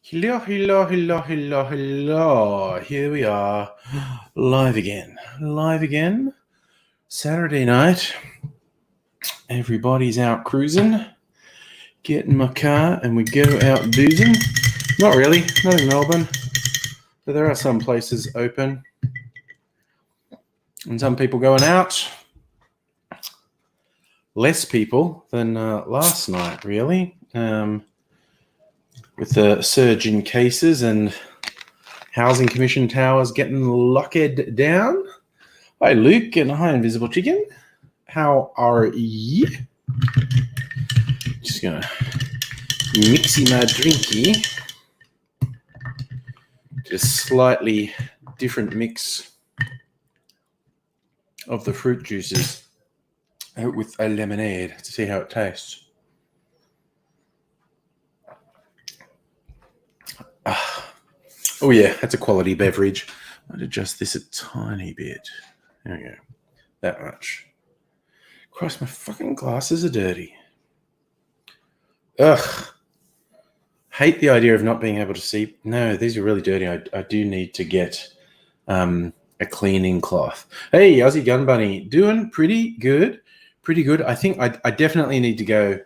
Hello, hello, hello, hello, hello. Here we are, live again. Live again. Saturday night. Everybody's out cruising. Get in my car and we go out boozing. Not really, not in Melbourne. But there are some places open. And some people going out. Less people than last night, really. With the surge in cases and Housing Commission towers getting locked down. Hi, Luke, and hi, Invisible Chicken. How are you? Just gonna mixy my drinky. Just slightly different mix of the fruit juices with a lemonade to see how it tastes. Oh yeah, that's a quality beverage. I'd adjust this a tiny bit. There we go. That much. Christ, my fucking glasses are dirty. Ugh. Hate the idea of not being able to see. No, these are really dirty. I do need to get a cleaning cloth. Hey, Aussie Gun Bunny. Doing pretty good. Pretty good. I think I definitely need to go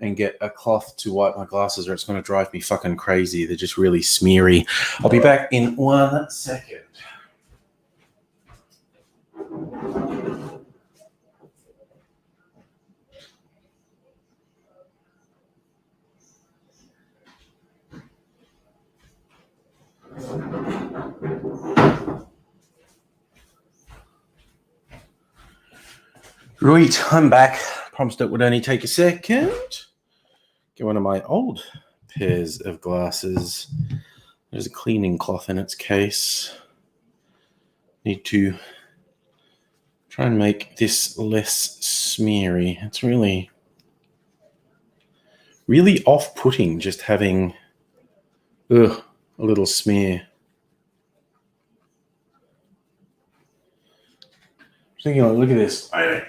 and get a cloth to wipe my glasses or it's going to drive me fucking crazy. They're just really smeary. I'll be back in 1 second. Right, I'm back. Promised it would only take a second. Get one of my old pairs of glasses. There's a cleaning cloth in its case. Need to try and make this less smeary. It's really off-putting just having a little smear. Thinking, like, look at this. I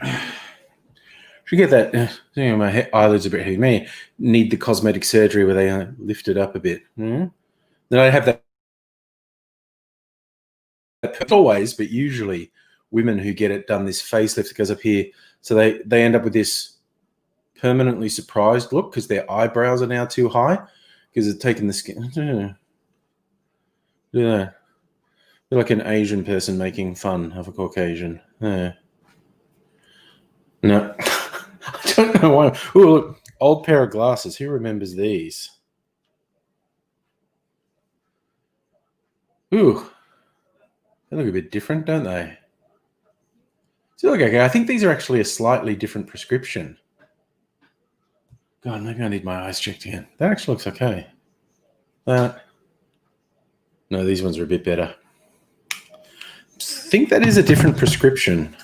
should get that. My eyelids are a bit heavy. May need the cosmetic surgery where they lift it up a bit. Then I have that. Not always, but usually women who get it done, this facelift that goes up here, so they end up with this permanently surprised look because their eyebrows are now too high because it's taken the skin. Yeah. They're like an Asian person making fun of a Caucasian. No. I don't know why. Ooh, look, old pair of glasses. Who remembers these? Ooh. They look a bit different, don't they? So look, okay. I think these are actually a slightly different prescription. God, maybe I need my eyes checked again. That actually looks okay. No, these ones are a bit better. I think that is a different prescription.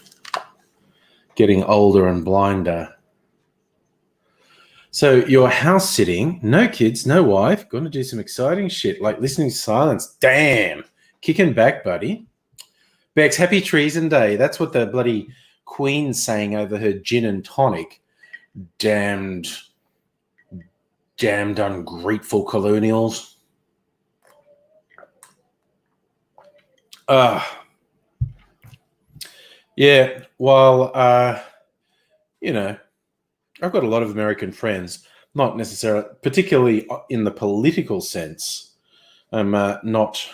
Getting older and blinder. So you're house sitting, no kids, no wife, going to do some exciting shit like listening to silence. Damn. Kicking back, buddy. Bex, happy treason day. That's what the bloody Queen's saying over her gin and tonic. Damned ungrateful colonials. Yeah, well, I've got a lot of American friends, not necessarily, particularly in the political sense. I'm not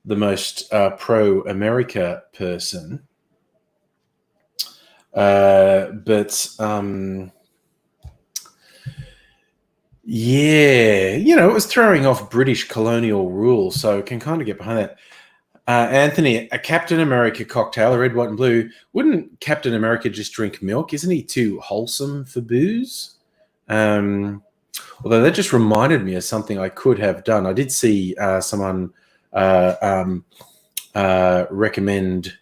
the most pro-America person, but yeah, it was throwing off British colonial rule, so I can kind of get behind that. Anthony, a Captain America cocktail, a red, white, and blue. Wouldn't Captain America just drink milk? Isn't he too wholesome for booze? Although that just reminded me of something I could have done. I did see someone recommend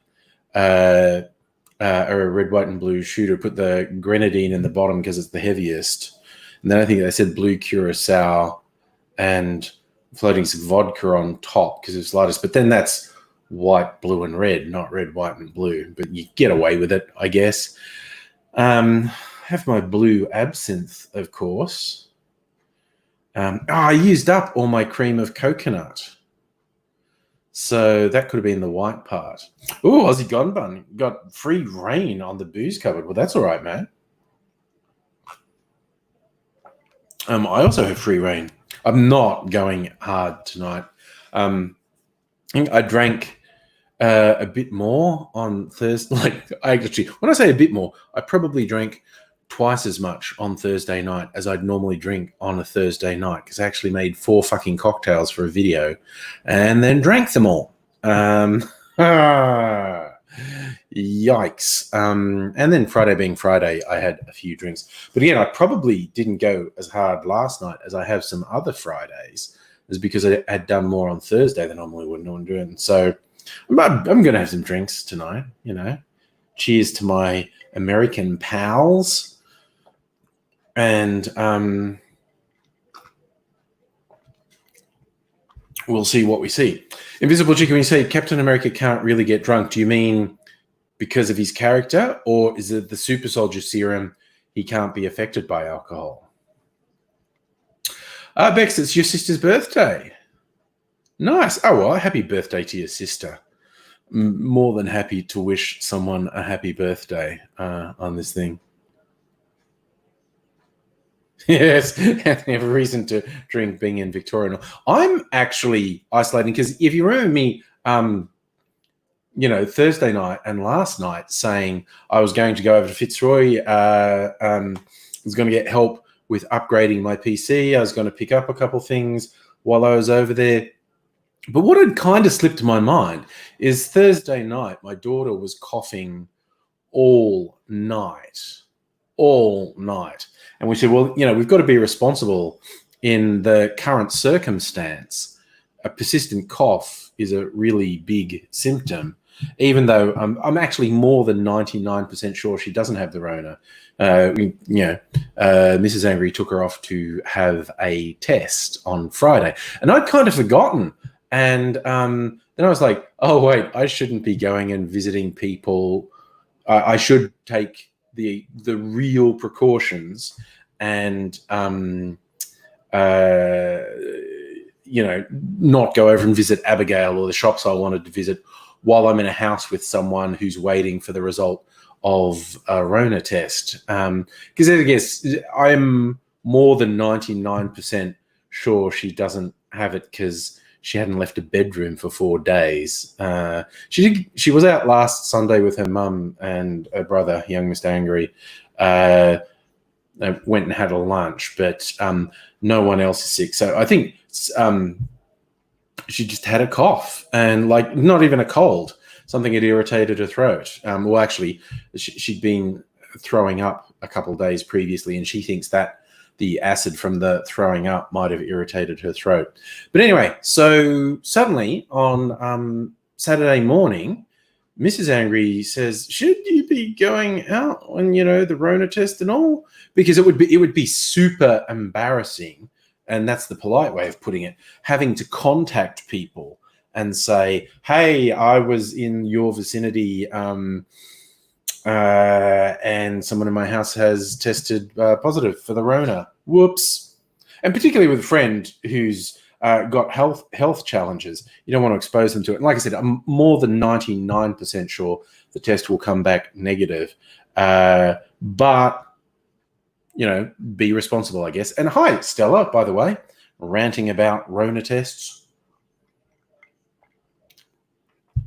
a red, white, and blue shooter, put the grenadine in the bottom because it's the heaviest. And then I think they said blue curacao and floating some vodka on top because it's lightest. But then that's white, blue, and red, not red, white, and blue. But you get away with it, I guess. Have my blue absinthe, of course. I used up all my cream of coconut. So that could have been the white part. Oh, Aussie Gone Bun got free reign on the booze cupboard. Well, that's all right, man. I also have free reign. I'm not going hard tonight. I drank a bit more on Thursday. When I say a bit more, I probably drank twice as much on Thursday night as I'd normally drink on a Thursday night, because I actually made 4 fucking cocktails for a video and then drank them all. Yikes. And then Friday being Friday, I had a few drinks. But again, I probably didn't go as hard last night as I have some other Fridays, is because I had done more on Thursday than I normally would do. So I'm going to have some drinks tonight, you know. Cheers to my American pals. And we'll see what we see. Invisible Chicken, when you say Captain America can't really get drunk, do you mean because of his character, or is it the super soldier serum, he can't be affected by alcohol? Bex, it's your sister's birthday. Nice. Oh, well, happy birthday to your sister. More than happy to wish someone a happy birthday on this thing. Yes, I have a reason to drink being in Victoria. I'm actually isolating because if you remember me, Thursday night and last night saying I was going to go over to Fitzroy, was going to get help with upgrading my PC. I was going to pick up a couple things while I was over there. But what had kind of slipped my mind is Thursday night, my daughter was coughing all night. And we said, well, we've got to be responsible in the current circumstance. A persistent cough is a really big symptom, even though I'm actually more than 99% sure she doesn't have the Rona. Mrs. Angry took her off to have a test on Friday, and I'd kind of forgotten. And then I was like, oh, wait, I shouldn't be going and visiting people. I should take the real precautions and, not go over and visit Abigail or the shops I wanted to visit while I'm in a house with someone who's waiting for the result of a Rona test. Because I guess I'm more than 99% sure she doesn't have it because she hadn't left a bedroom for 4 days. She was out last Sunday with her mum and her brother, young Mr. Angry. Went and had a lunch, but no one else is sick. So I think she just had a cough and not even a cold. Something had irritated her throat. Well, actually, she'd been throwing up a couple of days previously, and she thinks that the acid from the throwing up might have irritated her throat. But anyway, so suddenly on Saturday morning, Mrs. Angry says, should you be going out on, the Rona test and all? Because it would be super embarrassing, and that's the polite way of putting it, having to contact people and say, hey, I was in your vicinity and someone in my house has tested positive for the Rona. Whoops. And particularly with a friend who's got health challenges, you don't want to expose them to it. And like I said, I'm more than 99% sure the test will come back negative. But, be responsible, I guess. And hi, Stella, by the way, ranting about Rona tests.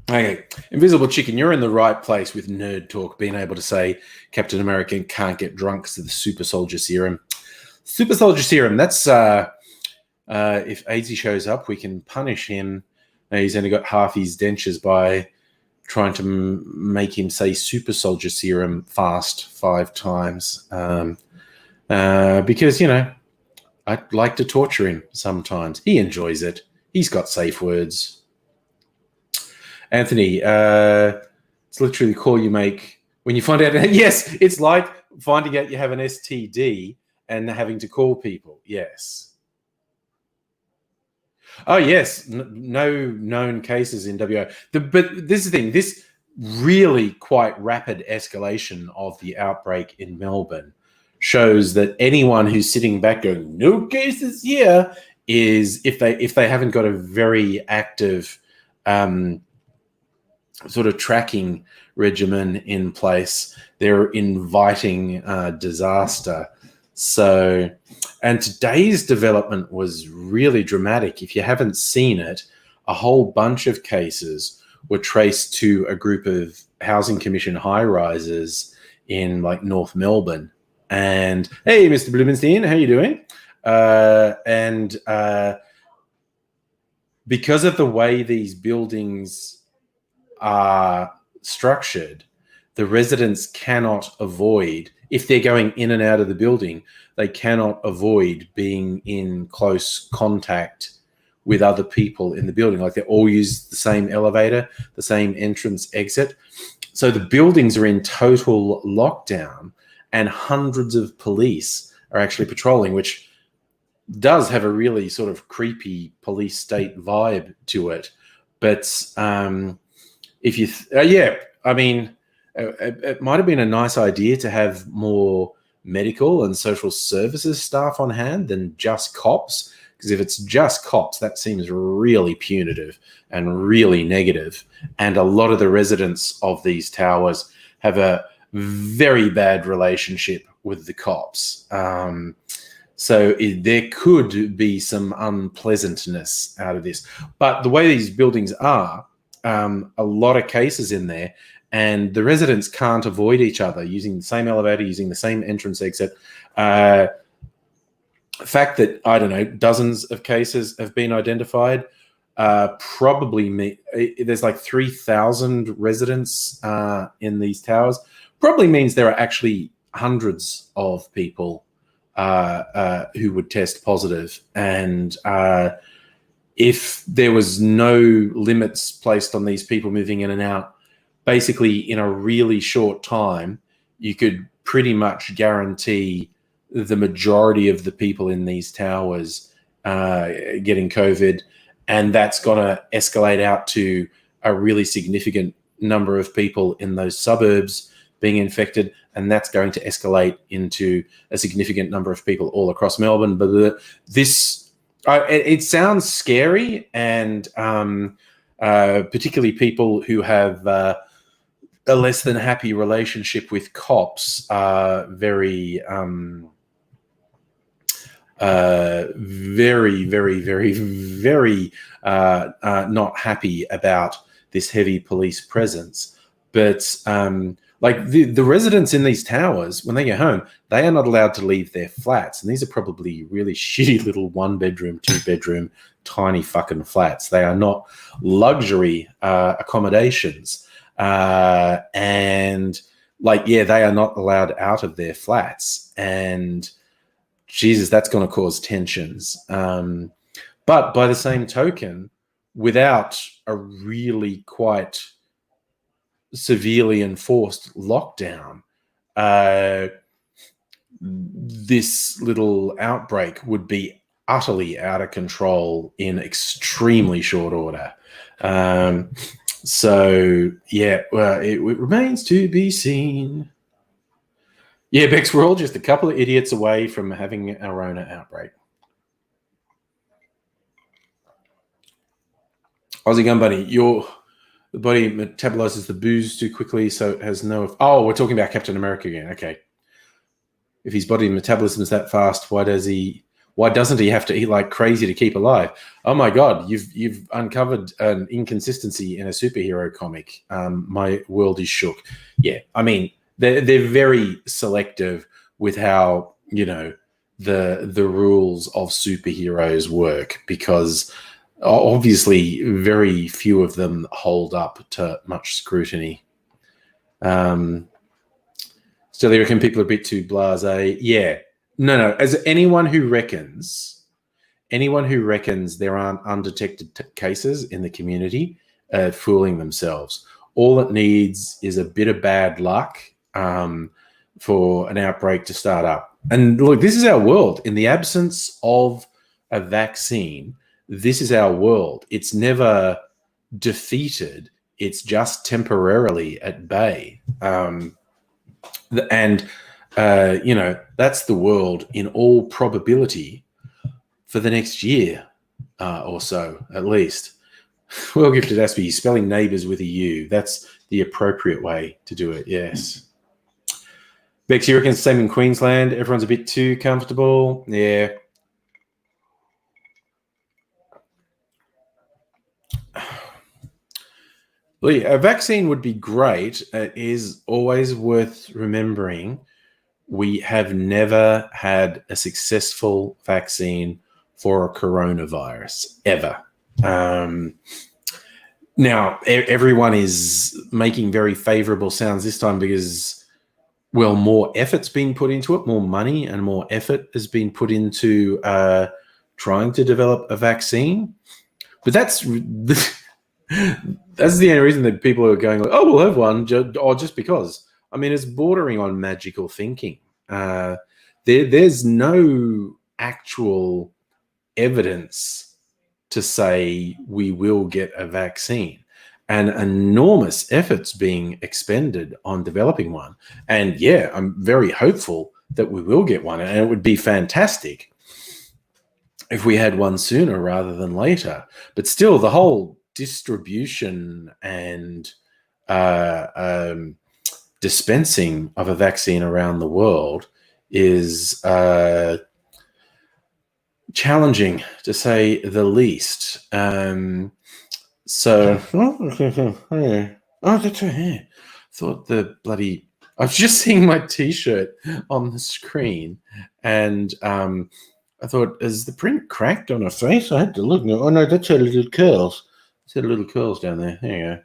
Okay, Invisible Chicken, you're in the right place with nerd talk, being able to say Captain America can't get drunk because of the super soldier serum. Super soldier serum, that's if AZ shows up, we can punish him. He's only got half his dentures by trying to make him say super soldier serum fast 5 times. Because, I'd like to torture him sometimes. He enjoys it. He's got safe words. Anthony, it's literally the call you make when you find out. Yes, it's like finding out you have an STD and having to call people. Yes. Oh, yes. No known cases in WA. But this is the thing. This really quite rapid escalation of the outbreak in Melbourne shows that anyone who's sitting back going, no cases here, is if they haven't got a very active sort of tracking regimen in place, they're inviting disaster. So, and today's development was really dramatic. If you haven't seen it, a whole bunch of cases were traced to a group of Housing Commission high-rises in like North Melbourne. And hey, Mr. Blumenstein, how you doing? Because of the way these buildings are structured, the residents cannot avoid, if they're going in and out of the building, they cannot avoid being in close contact with other people in the building. Like they all use the same elevator, the same entrance exit. So the buildings are in total lockdown, and hundreds of police are actually patrolling, which does have a really sort of creepy police state vibe to it. But if you, I mean, it might have been a nice idea to have more medical and social services staff on hand than just cops. Because if it's just cops, that seems really punitive and really negative. And a lot of the residents of these towers have a very bad relationship with the cops. So there could be some unpleasantness out of this. But the way these buildings are, a lot of cases in there, and the residents can't avoid each other using the same elevator, using the same entrance exit. Fact that, I don't know, dozens of cases have been identified. Probably there's like 3,000 residents in these towers. Probably means there are actually hundreds of people who would test positive. And if there was no limits placed on these people moving in and out, basically in a really short time, you could pretty much guarantee the majority of the people in these towers getting COVID, and that's going to escalate out to a really significant number of people in those suburbs being infected, and that's going to escalate into a significant number of people all across Melbourne. But it sounds scary, and particularly people who have a less than happy relationship with cops are very, very, very, very, very not happy about this heavy police presence. But like the residents in these towers, when they get home, they are not allowed to leave their flats. And these are probably really shitty little 1-bedroom, 2-bedroom, tiny fucking flats. They are not luxury accommodations. And like, yeah, they are not allowed out of their flats. And Jesus, that's going to cause tensions. But by the same token, without a really quite severely enforced lockdown, this little outbreak would be utterly out of control in extremely short order. So, yeah, well, it remains to be seen. Yeah, Bex, we're all just a couple of idiots away from having a Rona outbreak. Aussie Gun Buddy, the body metabolizes the booze too quickly, so it has no... Oh, we're talking about Captain America again. Okay. If his body metabolism is that fast, why doesn't he have to eat like crazy to keep alive? Oh my God, you've uncovered an inconsistency in a superhero comic. My world is shook. Yeah, I mean, they're very selective with how, you know, the rules of superheroes work, because obviously very few of them hold up to much scrutiny. Still, they reckon people are a bit too blasé. Yeah. No. As anyone who reckons there aren't undetected cases in the community fooling themselves. All it needs is a bit of bad luck for an outbreak to start up. And look, this is our world. In the absence of a vaccine, this is our world. It's never defeated. It's just temporarily at bay. And that's the world in all probability for the next year or so, at least. Well gifted Aspie, spelling neighbours with a U. That's the appropriate way to do it, yes. Bex, you reckon same in Queensland? Everyone's a bit too comfortable? Yeah. Well, yeah, a vaccine would be great. It is always worth remembering we have never had a successful vaccine for a coronavirus, ever. Now, everyone is making very favorable sounds this time because, well, more effort's being put into it, more money and more effort has been put into trying to develop a vaccine. But that's the only reason that people are going, like, oh, we'll have one, just because. I mean, it's bordering on magical thinking. There's no actual evidence to say we will get a vaccine, and enormous efforts being expended on developing one. And yeah, I'm very hopeful that we will get one, and it would be fantastic if we had one sooner rather than later. But still, the whole distribution and dispensing of a vaccine around the world is challenging, to say the least. So, that's her hair. Thought the bloody. I was just seeing my T-shirt on the screen, and I thought, is the print cracked on her face? I had to look. Oh no, that's her little curls. It's her little curls down there. There you go.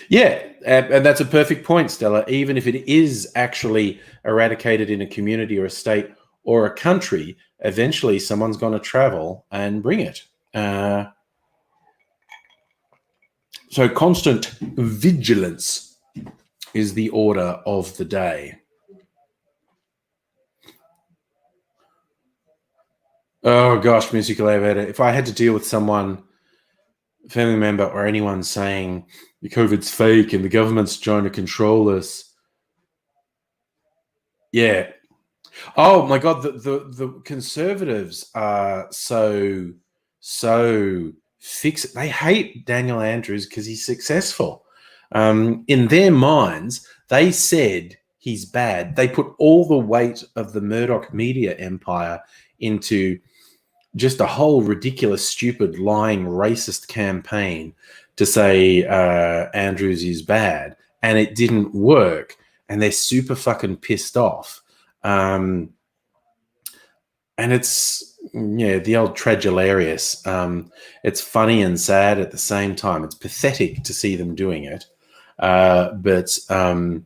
Yeah, and that's a perfect point, Stella. Even if it is actually eradicated in a community or a state or a country, eventually someone's going to travel and bring it. So constant vigilance is the order of the day. Oh gosh, musical elevator. If I had to deal with someone, family member or anyone saying the COVID's fake and the government's trying to control us. Yeah. Oh my God, the conservatives are so fixed. They hate Daniel Andrews because he's successful. In their minds, they said he's bad. They put all the weight of the Murdoch media empire into just a whole ridiculous, stupid, lying, racist campaign to say Andrews is bad, and it didn't work, and they're super fucking pissed off. And it's, the old tragilarious. It's funny and sad at the same time. It's pathetic to see them doing it. But I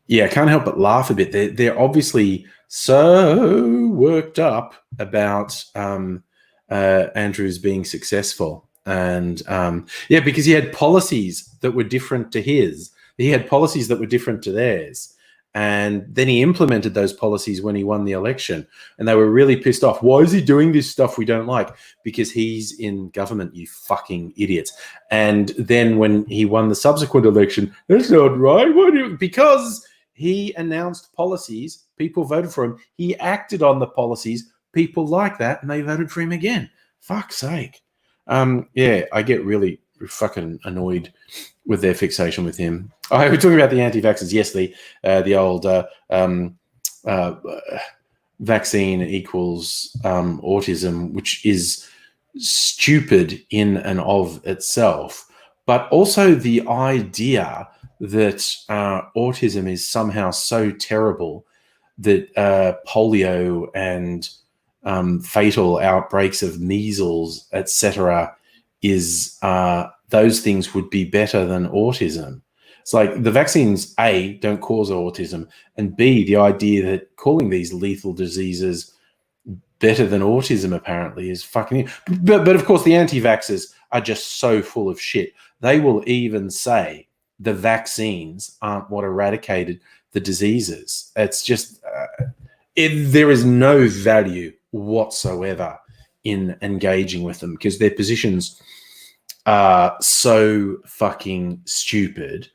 can't help but laugh a bit. They're obviously so worked up about Andrews being successful. And because he had policies that were different to his. He had policies that were different to theirs. And then he implemented those policies when he won the election. And they were really pissed off. Why is he doing this stuff we don't like? Because he's in government, you fucking idiots. And then when he won the subsequent election, that's not right. Because he announced policies, people voted for him. He acted on the policies, people like that, and they voted for him again. Fuck's sake. I get really fucking annoyed with their fixation with him. Oh, we're talking about the anti-vaxxers. Yes, the old vaccine equals autism, which is stupid in and of itself. But also the idea that autism is somehow so terrible that polio and fatal outbreaks of measles, etc., is those things would be better than autism. It's like the vaccines, A, don't cause autism, and B, the idea that calling these lethal diseases better than autism apparently is fucking... But of course, the anti-vaxxers are just so full of shit. They will even say the vaccines aren't what eradicated the diseases. It's just... there is no value whatsoever in engaging with them because their positions are so fucking stupid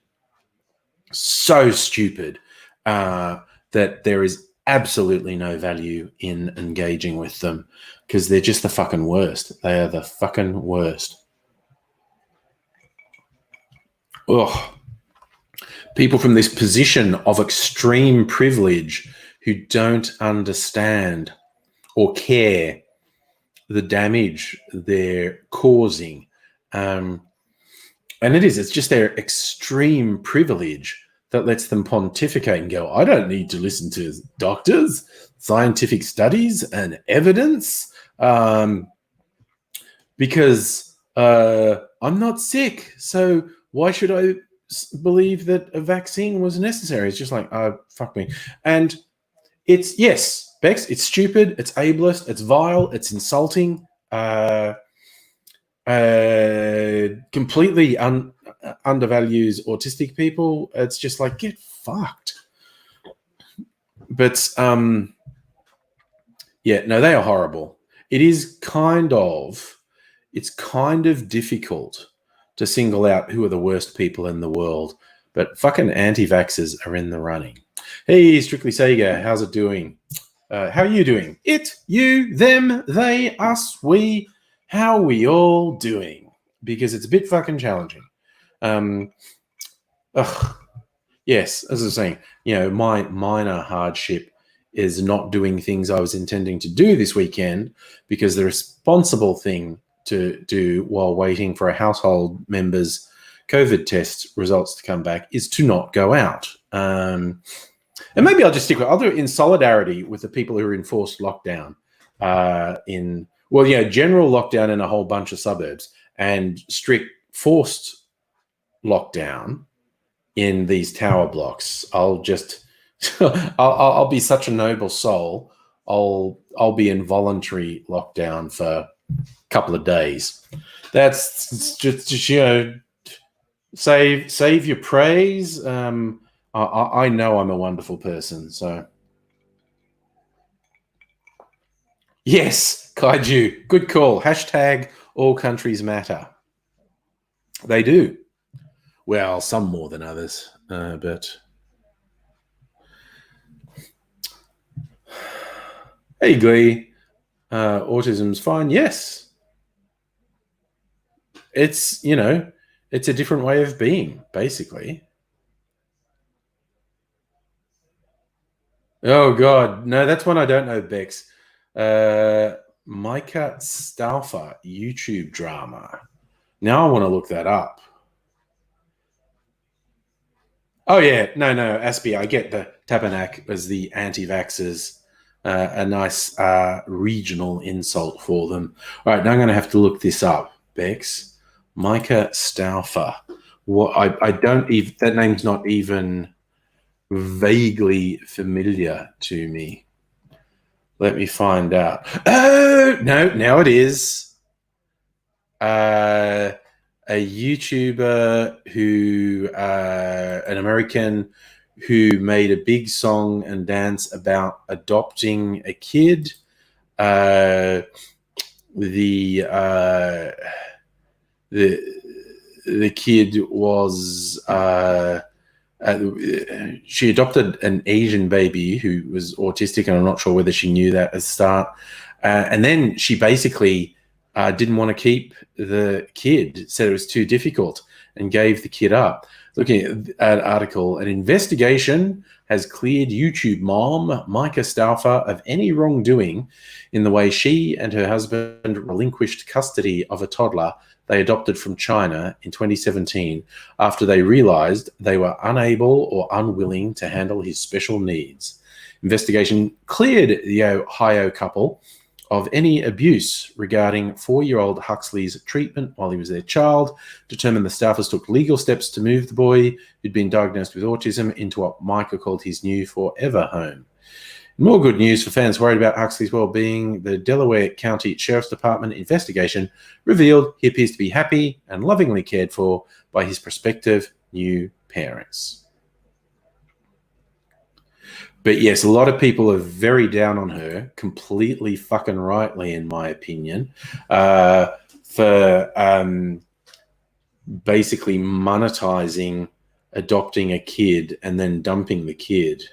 so stupid that there is absolutely no value in engaging with them because they're just the fucking worst. They are the fucking worst. Ugh. People from this position of extreme privilege who don't understand or care the damage they're causing. And it's just their extreme privilege that lets them pontificate and go, I don't need to listen to doctors, scientific studies, and evidence because I'm not sick. So why should I believe that a vaccine was necessary? It's just like, fuck me. And it's, yes, Bex, it's stupid, it's ableist, it's vile, it's insulting, completely undervalues autistic people. It's just like, get fucked. But yeah, no, they are horrible. It's kind of difficult to single out who are the worst people in the world, but fucking anti-vaxxers are in the running. Hey, Strictly Sega, how's it doing? How are you doing? It, you, them, they, us, we. How are we all doing? Because it's a bit fucking challenging. Yes, as I was saying, my minor hardship is not doing things I was intending to do this weekend because the responsible thing to do while waiting for a household member's COVID test results to come back is to not go out. And maybe I'll just I'll do it in solidarity with the people who are in forced lockdown general lockdown in a whole bunch of suburbs and strict forced lockdown in these tower blocks. I'll just, I'll be such a noble soul. I'll be in voluntary lockdown for a couple of days. That's just save your praise. I know I'm a wonderful person, so. Yes, Kaiju, good call. Hashtag all countries matter. They do. Well, some more than others, but. Hey, Glee. Autism's fine. Yes. It's, it's a different way of being, basically. Oh, God. No, that's one I don't know, Bex. Micah Stauffer YouTube drama. Now I want to look that up. Oh, yeah. No, Aspie, I get the Tabernac as the anti-vaxxers. A nice regional insult for them. All right, now I'm going to have to look this up, Bex. Micah Stauffer. I don't even, that name's not even vaguely familiar to me. Let me find out. Oh, no, now it is. A YouTuber who, an American who made a big song and dance about adopting a kid. The kid was she adopted an Asian baby who was autistic, and I'm not sure whether she knew that at the start. And then she basically didn't want to keep the kid, said it was too difficult, and gave the kid up. Looking at an article, an investigation has cleared YouTube mom Micah Stauffer of any wrongdoing in the way she and her husband relinquished custody of a toddler they adopted from China in 2017 after they realized they were unable or unwilling to handle his special needs. Investigation cleared the Ohio couple of any abuse regarding 4-year-old Huxley's treatment while he was their child, determined the staffers took legal steps to move the boy, who'd been diagnosed with autism, into what Micah called his new forever home. More good news for fans worried about Huxley's well-being. The Delaware County Sheriff's Department investigation revealed he appears to be happy and lovingly cared for by his prospective new parents. But yes, a lot of people are very down on her, completely fucking rightly, in my opinion, for basically monetizing adopting a kid and then dumping the kid.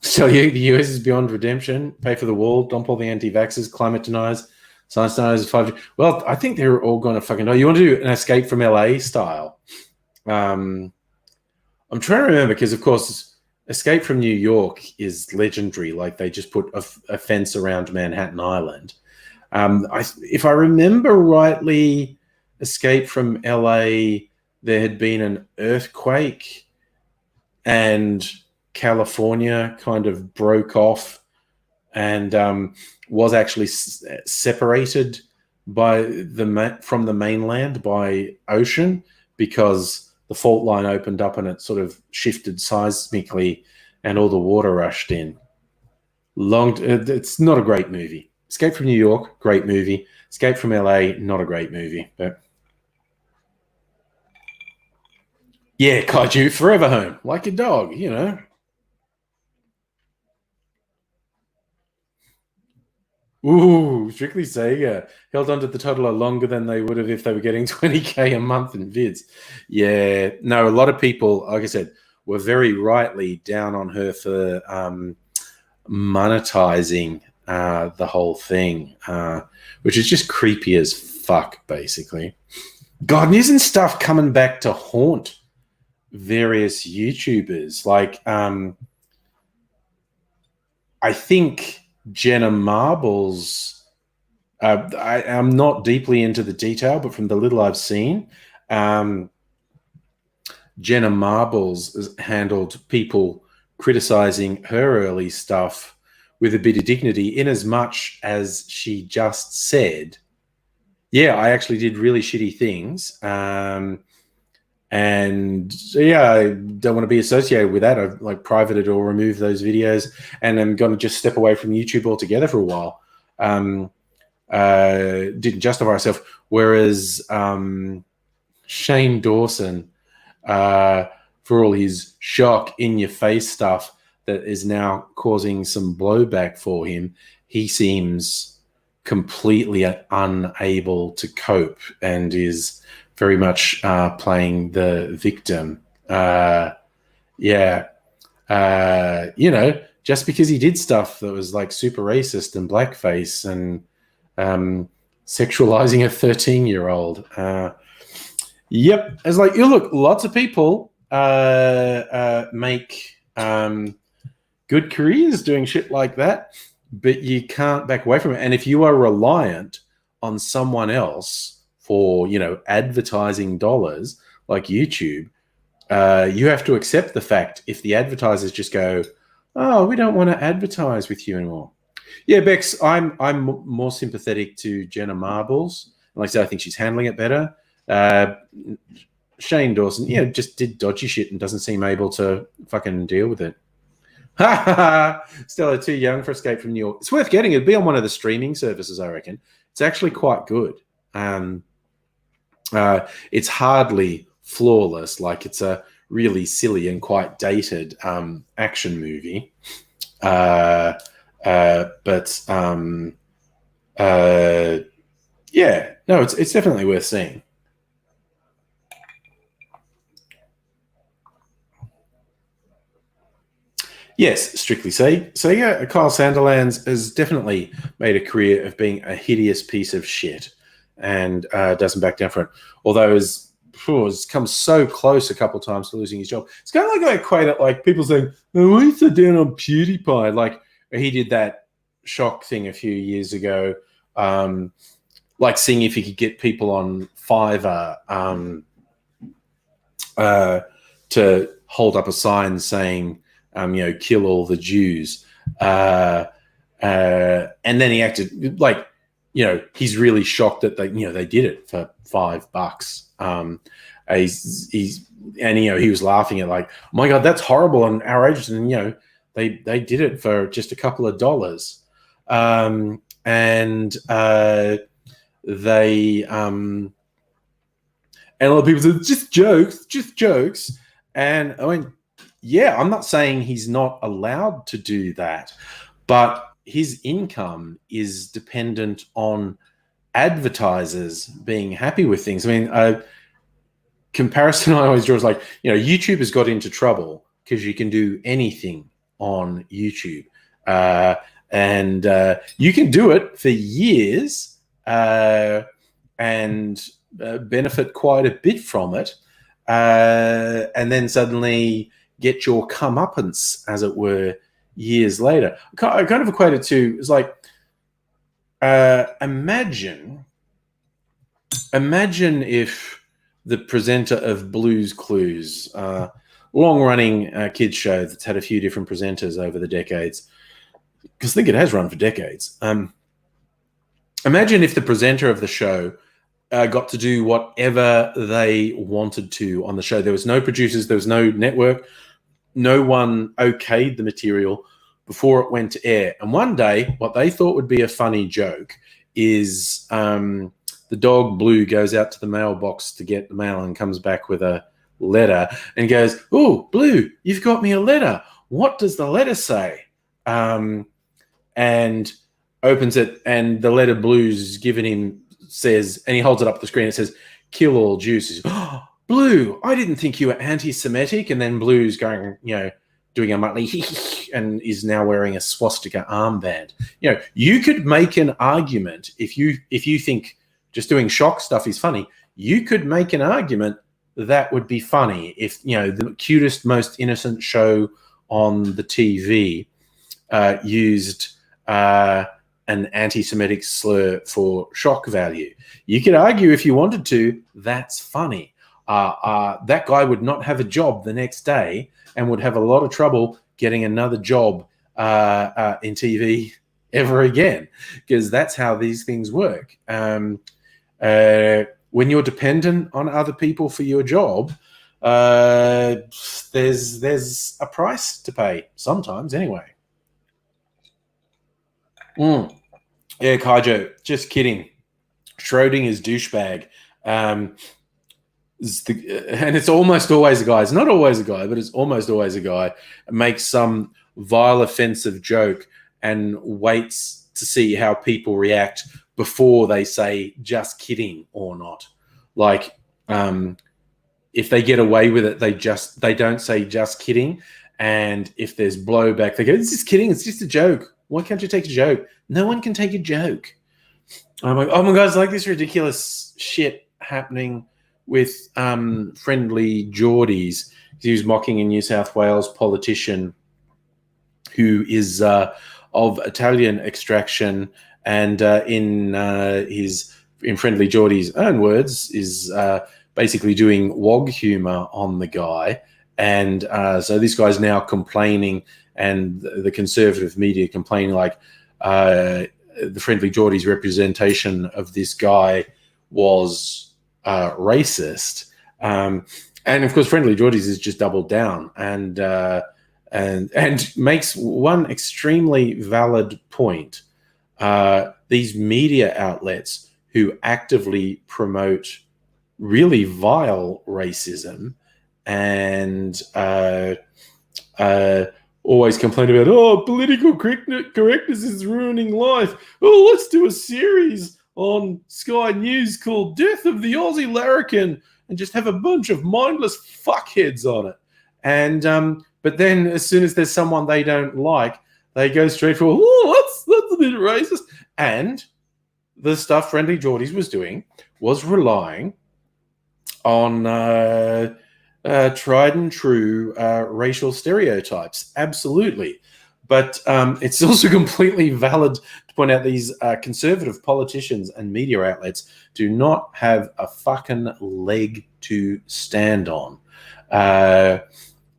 So the US is beyond redemption. Pay for the wall, dump all the anti-vaxxers, climate deniers, science deniers, 5G. Well, I think they're all going to fucking die. You want to do an Escape from LA style? I'm trying to remember because, of course, Escape from New York is legendary. Like they just put a fence around Manhattan Island. If I remember rightly, Escape from LA, there had been an earthquake and California kind of broke off and was actually separated from the mainland by ocean because the fault line opened up and it sort of shifted seismically and all the water rushed in. It's not a great movie. Escape from New York, great movie. Escape from LA, not a great movie. But yeah, Kaiju, forever home, like a dog, you know. Ooh, Strictly Sega held on to the total longer than they would have if they were getting 20K a month in vids. Yeah, no, a lot of people, like I said, were very rightly down on her for monetizing the whole thing, which is just creepy as fuck, basically. God, and isn't stuff coming back to haunt various YouTubers? Like, I think Jenna Marbles, I'm not deeply into the detail, but from the little I've seen, Jenna Marbles has handled people criticizing her early stuff with a bit of dignity, in as much as she just said, yeah, I actually did really shitty things. And yeah, I don't want to be associated with that. I've like privated or removed those videos, and I'm going to just step away from YouTube altogether for a while. Didn't justify herself. Whereas Shane Dawson, for all his shock in your face stuff that is now causing some blowback for him, he seems completely unable to cope and is very much playing the victim. You know, just because he did stuff that was like super racist and blackface and sexualizing a 13-year-old. Yep. It's like, you look, lots of people make good careers doing shit like that, but you can't back away from it. And if you are reliant on someone else for, you know, advertising dollars like YouTube, you have to accept the fact if the advertisers just go, oh, we don't want to advertise with you anymore. Yeah, Bex, I'm more sympathetic to Jenna Marbles. Like I said, I think she's handling it better. Shane Dawson, yeah, just did dodgy shit and doesn't seem able to fucking deal with it. Stella, too young for Escape from New York. It's worth getting. It'd be on one of the streaming services, I reckon. It's actually quite good. It's hardly flawless. Like, it's a really silly and quite dated action movie. Yeah, no, it's definitely worth seeing. Yes, strictly so yeah, Kyle Sandilands has definitely made a career of being a hideous piece of shit and doesn't back down from it. Although has come so close a couple of times to losing his job. It's kind of like I equate it like people saying, oh, why are you so down on PewDiePie? Like, he did that shock thing a few years ago, like seeing if he could get people on Fiverr to hold up a sign saying, you know, kill all the Jews. And then he acted like, you know, he's really shocked that they did it for $5. He's and, you know, he was laughing at like, oh my God, that's horrible and outrageous. And, you know, they did it for just a couple of dollars. And a lot of people said, just jokes. And I went, yeah, I'm not saying he's not allowed to do that, but his income is dependent on advertisers being happy with things. I mean, comparison I always draw is like, YouTube has got into trouble because you can do anything on YouTube. And you can do it for years and benefit quite a bit from it. And then suddenly get your comeuppance, as it were, years later. I kind of equate it to, it's like, imagine if the presenter of Blue's Clues, long-running kids show that's had a few different presenters over the decades, because I think it has run for decades. Imagine if the presenter of the show got to do whatever they wanted to on the show. There was no producers, there was no network, no one okayed the material before it went to air. And one day, what they thought would be a funny joke is the dog Blue goes out to the mailbox to get the mail and comes back with a letter and goes, "Oh, Blue, you've got me a letter. What does the letter say?" And opens it, and the letter Blue's given him says, and he holds it up the screen, it says, "Kill all Jews." "Oh, Blue, I didn't think you were anti-Semitic." And then Blue's going, doing a Muttley and is now wearing a swastika armband. You could make an argument if you think just doing shock stuff is funny. You could make an argument that would be funny if the cutest, most innocent show on the TV used an anti-Semitic slur for shock value. You could argue if you wanted to, that's funny. That guy would not have a job the next day and would have a lot of trouble getting another job in TV ever again, because that's how these things work. When you're dependent on other people for your job, there's a price to pay sometimes anyway. Yeah, Kaijo, just kidding. Schrodinger's douchebag. And it's almost always a guy. It's not always a guy, but it's almost always a guy. Makes some vile, offensive joke and waits to see how people react before they say just kidding or not. Like, if they get away with it, they don't say just kidding. And if there's blowback, they go, "It's just kidding. It's just a joke. Why can't you take a joke?" No one can take a joke. I'm like, oh my God, it's like this ridiculous shit happening with Friendly Geordies. He was mocking a New South Wales politician who is of Italian extraction, and in Friendly Geordie's own words, is basically doing wog humor on the guy. And so this guy's now complaining, and the conservative media complaining like the Friendly Geordie's representation of this guy was racist. And of course, Friendly Geordie's is just doubled down and makes one extremely valid point. These media outlets who actively promote really vile racism and always complain about, oh, political correctness is ruining life. Oh, let's do a series on Sky News called Death of the Aussie Larrikin and just have a bunch of mindless fuckheads on it. And but then as soon as there's someone they don't like, they go straight for, oh, that's a bit racist. And the stuff Friendly Geordies was doing was relying on tried and true racial stereotypes. Absolutely. But it's also completely valid to point out these conservative politicians and media outlets do not have a fucking leg to stand on.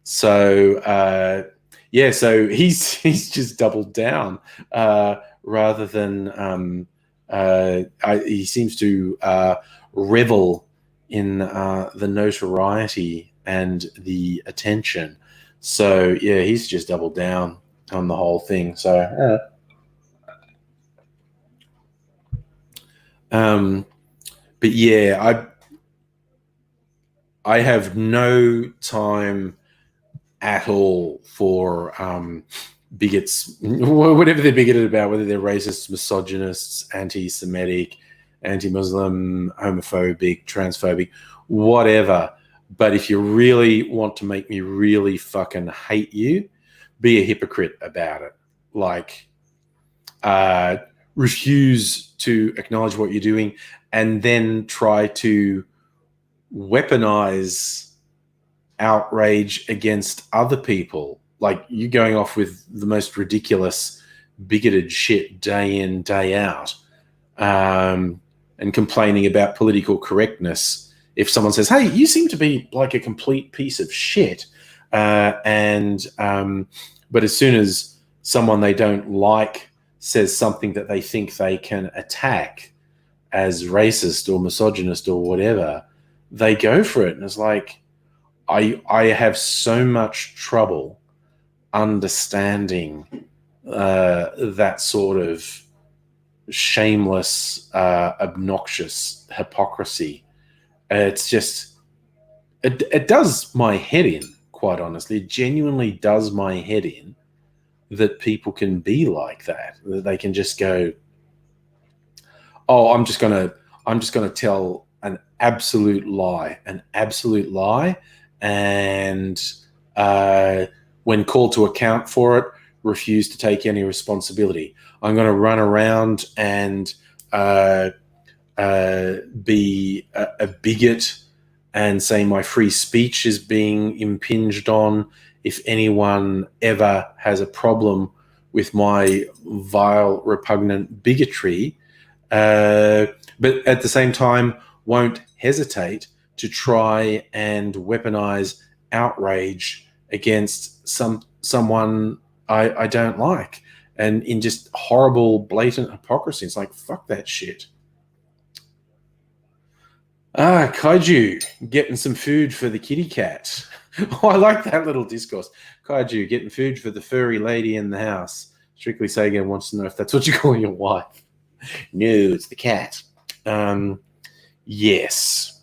So he's just doubled down rather than he seems to revel in the notoriety and the attention. So yeah, he's just doubled down on the whole thing. So but yeah, I have no time at all for bigots, whatever they're bigoted about, whether they're racists, misogynists, anti-Semitic, anti-Muslim, homophobic, transphobic, whatever. But if you really want to make me really fucking hate you, be a hypocrite about it. Like, refuse to acknowledge what you're doing and then try to weaponize outrage against other people. Like, you going off with the most ridiculous, bigoted shit day in, day out, and complaining about political correctness. If someone says, hey, you seem to be like a complete piece of shit, but as soon as someone they don't like says something that they think they can attack as racist or misogynist or whatever, they go for it. And it's like, I have so much trouble understanding that sort of shameless, obnoxious hypocrisy. It's just, it does my head in, quite honestly. It genuinely does my head in that people can be like that. That they can just go, oh, I'm just gonna tell an absolute lie, and when called to account for it, refuse to take any responsibility. I'm going to run around and be a bigot and say my free speech is being impinged on. If anyone ever has a problem with my vile, repugnant bigotry, but at the same time won't hesitate to try and weaponize outrage against someone I don't like, and in just horrible, blatant hypocrisy. It's like, fuck that shit. Kaiju, getting some food for the kitty cat. Oh, I like that little discourse. Kaiju, getting food for the furry lady in the house. Strictly Sagan wants to know if that's what you call your wife. No, it's the cat. Yes.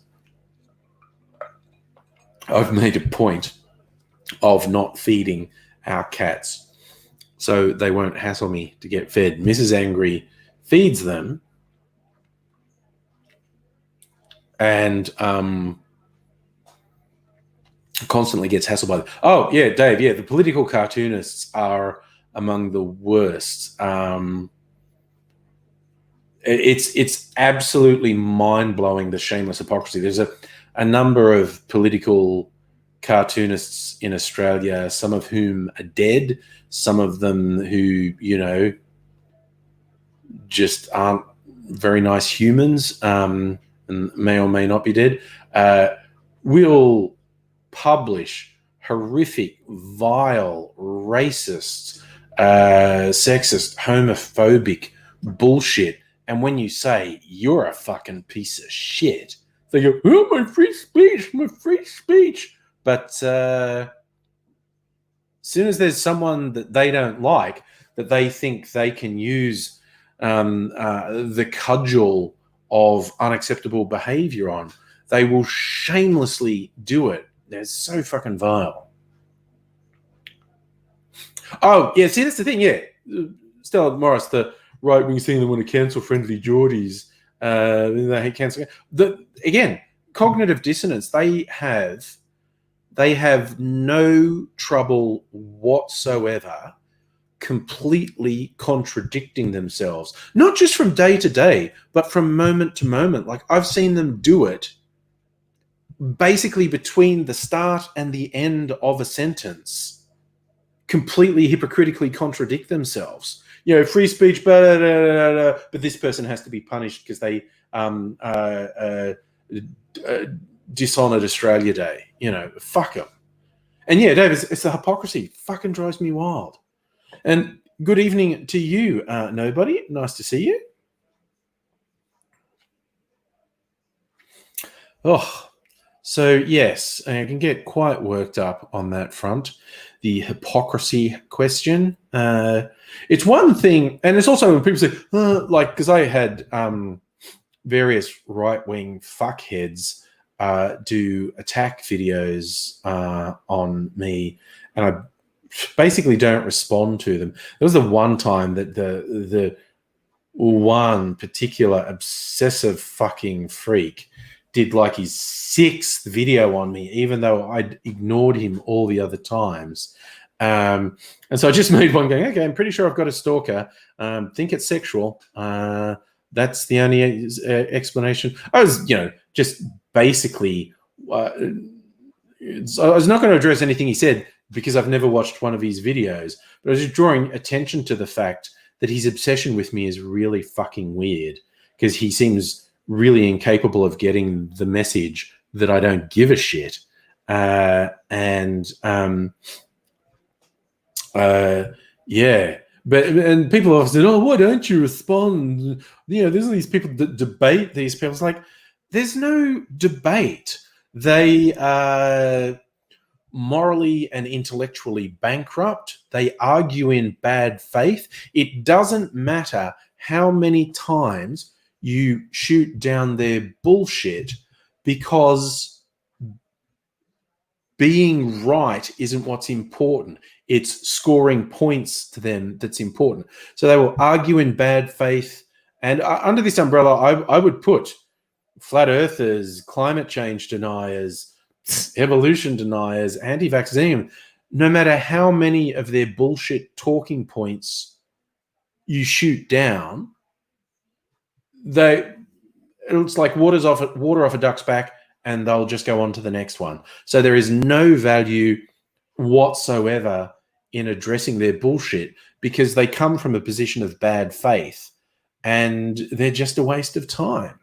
I've made a point of not feeding our cats so they won't hassle me to get fed. Mrs. Angry feeds them and constantly gets hassled by them. Oh, yeah, Dave, yeah, the political cartoonists are among the worst. It's absolutely mind-blowing, the shameless hypocrisy. There's a number of political cartoonists in Australia, some of whom are dead, some of them who, you know, just aren't very nice humans, and may or may not be dead, will publish horrific, vile, racist, sexist, homophobic bullshit. And when you say you're a fucking piece of shit, they go, oh, my free speech. But as soon as there's someone that they don't like, that they think they can use the cudgel of unacceptable behavior on, they will shamelessly do it. They're so fucking vile. Oh, yeah, see, that's the thing, yeah. Stella Morris, the right-wing thing, they want to cancel friendly Geordies. They hate cancel. Again, cognitive dissonance, they have no trouble whatsoever completely contradicting themselves, not just from day to day, but from moment to moment. Like, I've seen them do it basically between the start and the end of a sentence, completely hypocritically contradict themselves. You know, free speech, but this person has to be punished because they dishonored Australia Day. You know, fuck them. And yeah, Dave, it's the hypocrisy. Fucking drives me wild. And good evening to you, Nobody. Nice to see you. Oh, so yes, I can get quite worked up on that front. The hypocrisy question. It's one thing, and it's also when people say, like, because I had various right-wing fuckheads do attack videos on me, and I basically don't respond to them. There was the one time that the one particular obsessive fucking freak did like his 6th video on me, even though I'd ignored him all the other times. And so I just made one going, okay, I'm pretty sure I've got a stalker. Think it's sexual. That's the only explanation. I was, just basically, I was not going to address anything he said because I've never watched one of his videos, but I was just drawing attention to the fact that his obsession with me is really fucking weird, because he seems really incapable of getting the message that I don't give a shit. Yeah. And people have said, oh, why don't you respond? There's these people that debate these people. It's like, there's no debate. They are morally and intellectually bankrupt. They argue in bad faith. It doesn't matter how many times you shoot down their bullshit, because being right isn't what's important. It's scoring points to them that's important. So they will argue in bad faith. And under this umbrella, I would put flat earthers, climate change deniers, evolution deniers, anti-vaccine. No matter how many of their bullshit talking points you shoot down, it's like water off a duck's back, and they'll just go on to the next one. So there is no value whatsoever in addressing their bullshit, because they come from a position of bad faith, and they're just a waste of time.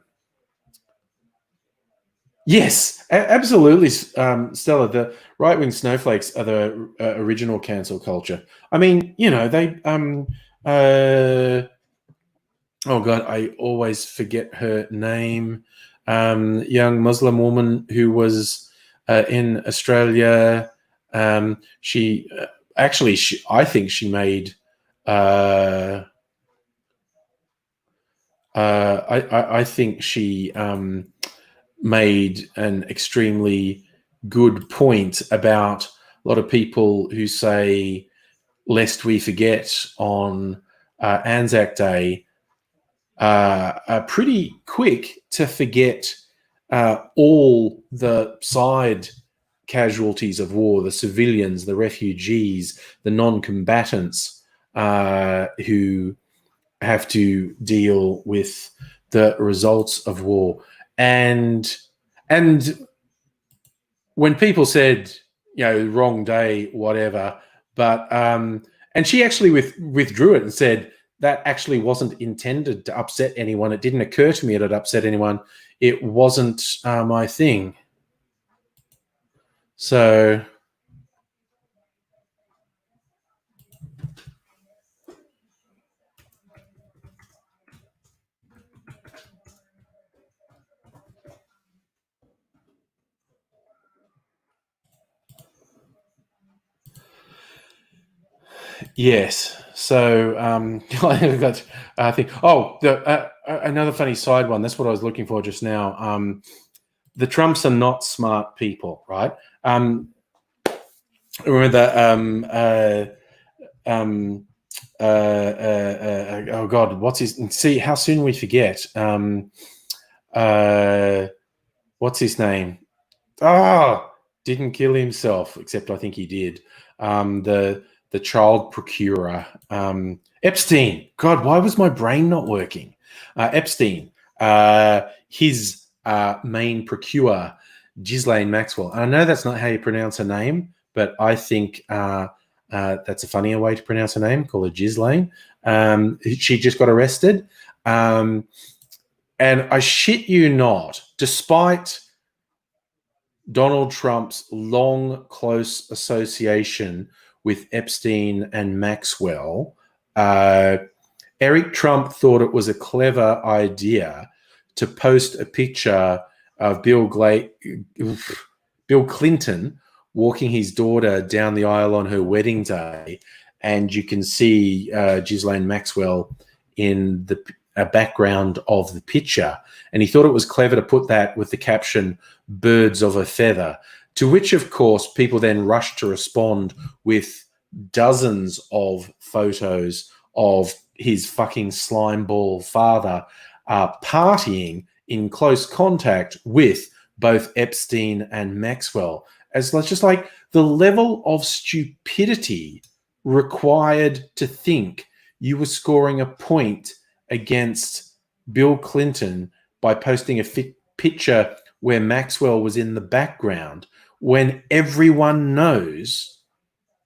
Yes, absolutely, Stella. The right-wing snowflakes are the original cancel culture. I mean, they oh God, I always forget her name. Young Muslim woman who was in Australia. I think she made. I think she made an extremely good point about a lot of people who say, "Lest we forget," on Anzac Day, are pretty quick to forget all the side casualties of war, the civilians, the refugees, the non-combatants who have to deal with the results of war. And when people said, wrong day, whatever, but and she actually withdrew it and said, that actually wasn't intended to upset anyone. It didn't occur to me that it upset anyone. It wasn't my thing. So, yes. So I've got another funny side one. That's what I was looking for just now. The Trumps are not smart people, right? Remember that? Oh God, what's his? See how soon we forget. What's his name? Didn't kill himself, except I think he did. The child procurer, Epstein. God, why was my brain not working? Epstein. His main procurer, Ghislaine Maxwell. And I know that's not how you pronounce her name, but I think that's a funnier way to pronounce her name. Call her Ghislaine. She just got arrested. And I shit you not, despite Donald Trump's long, close association with Epstein and Maxwell, Eric Trump thought it was a clever idea to post a picture of Bill Clinton walking his daughter down the aisle on her wedding day, and you can see Ghislaine Maxwell in the background of the picture. And he thought it was clever to put that with the caption, "Birds of a feather," to which, of course, people then rushed to respond with dozens of photos of his fucking slimeball father partying in close contact with both Epstein and Maxwell. As just like the level of stupidity required to think you were scoring a point against Bill Clinton by posting a picture where Maxwell was in the background, when everyone knows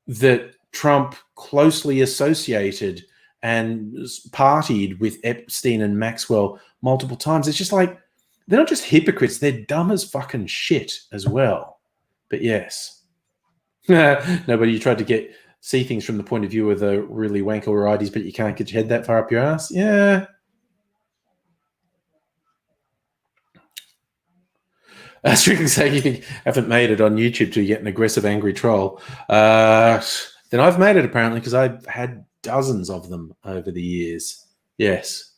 that Trump closely associated and partied with Epstein and Maxwell multiple times. It's just like, they're not just hypocrites, they're dumb as fucking shit as well. But yes. No, but you tried to see things from the point of view of the really wanker varieties, but you can't get your head that far up your ass? Yeah. Strictly saying you think haven't made it on YouTube to get an aggressive, angry troll. Then I've made it, apparently, because I've had dozens of them over the years. Yes.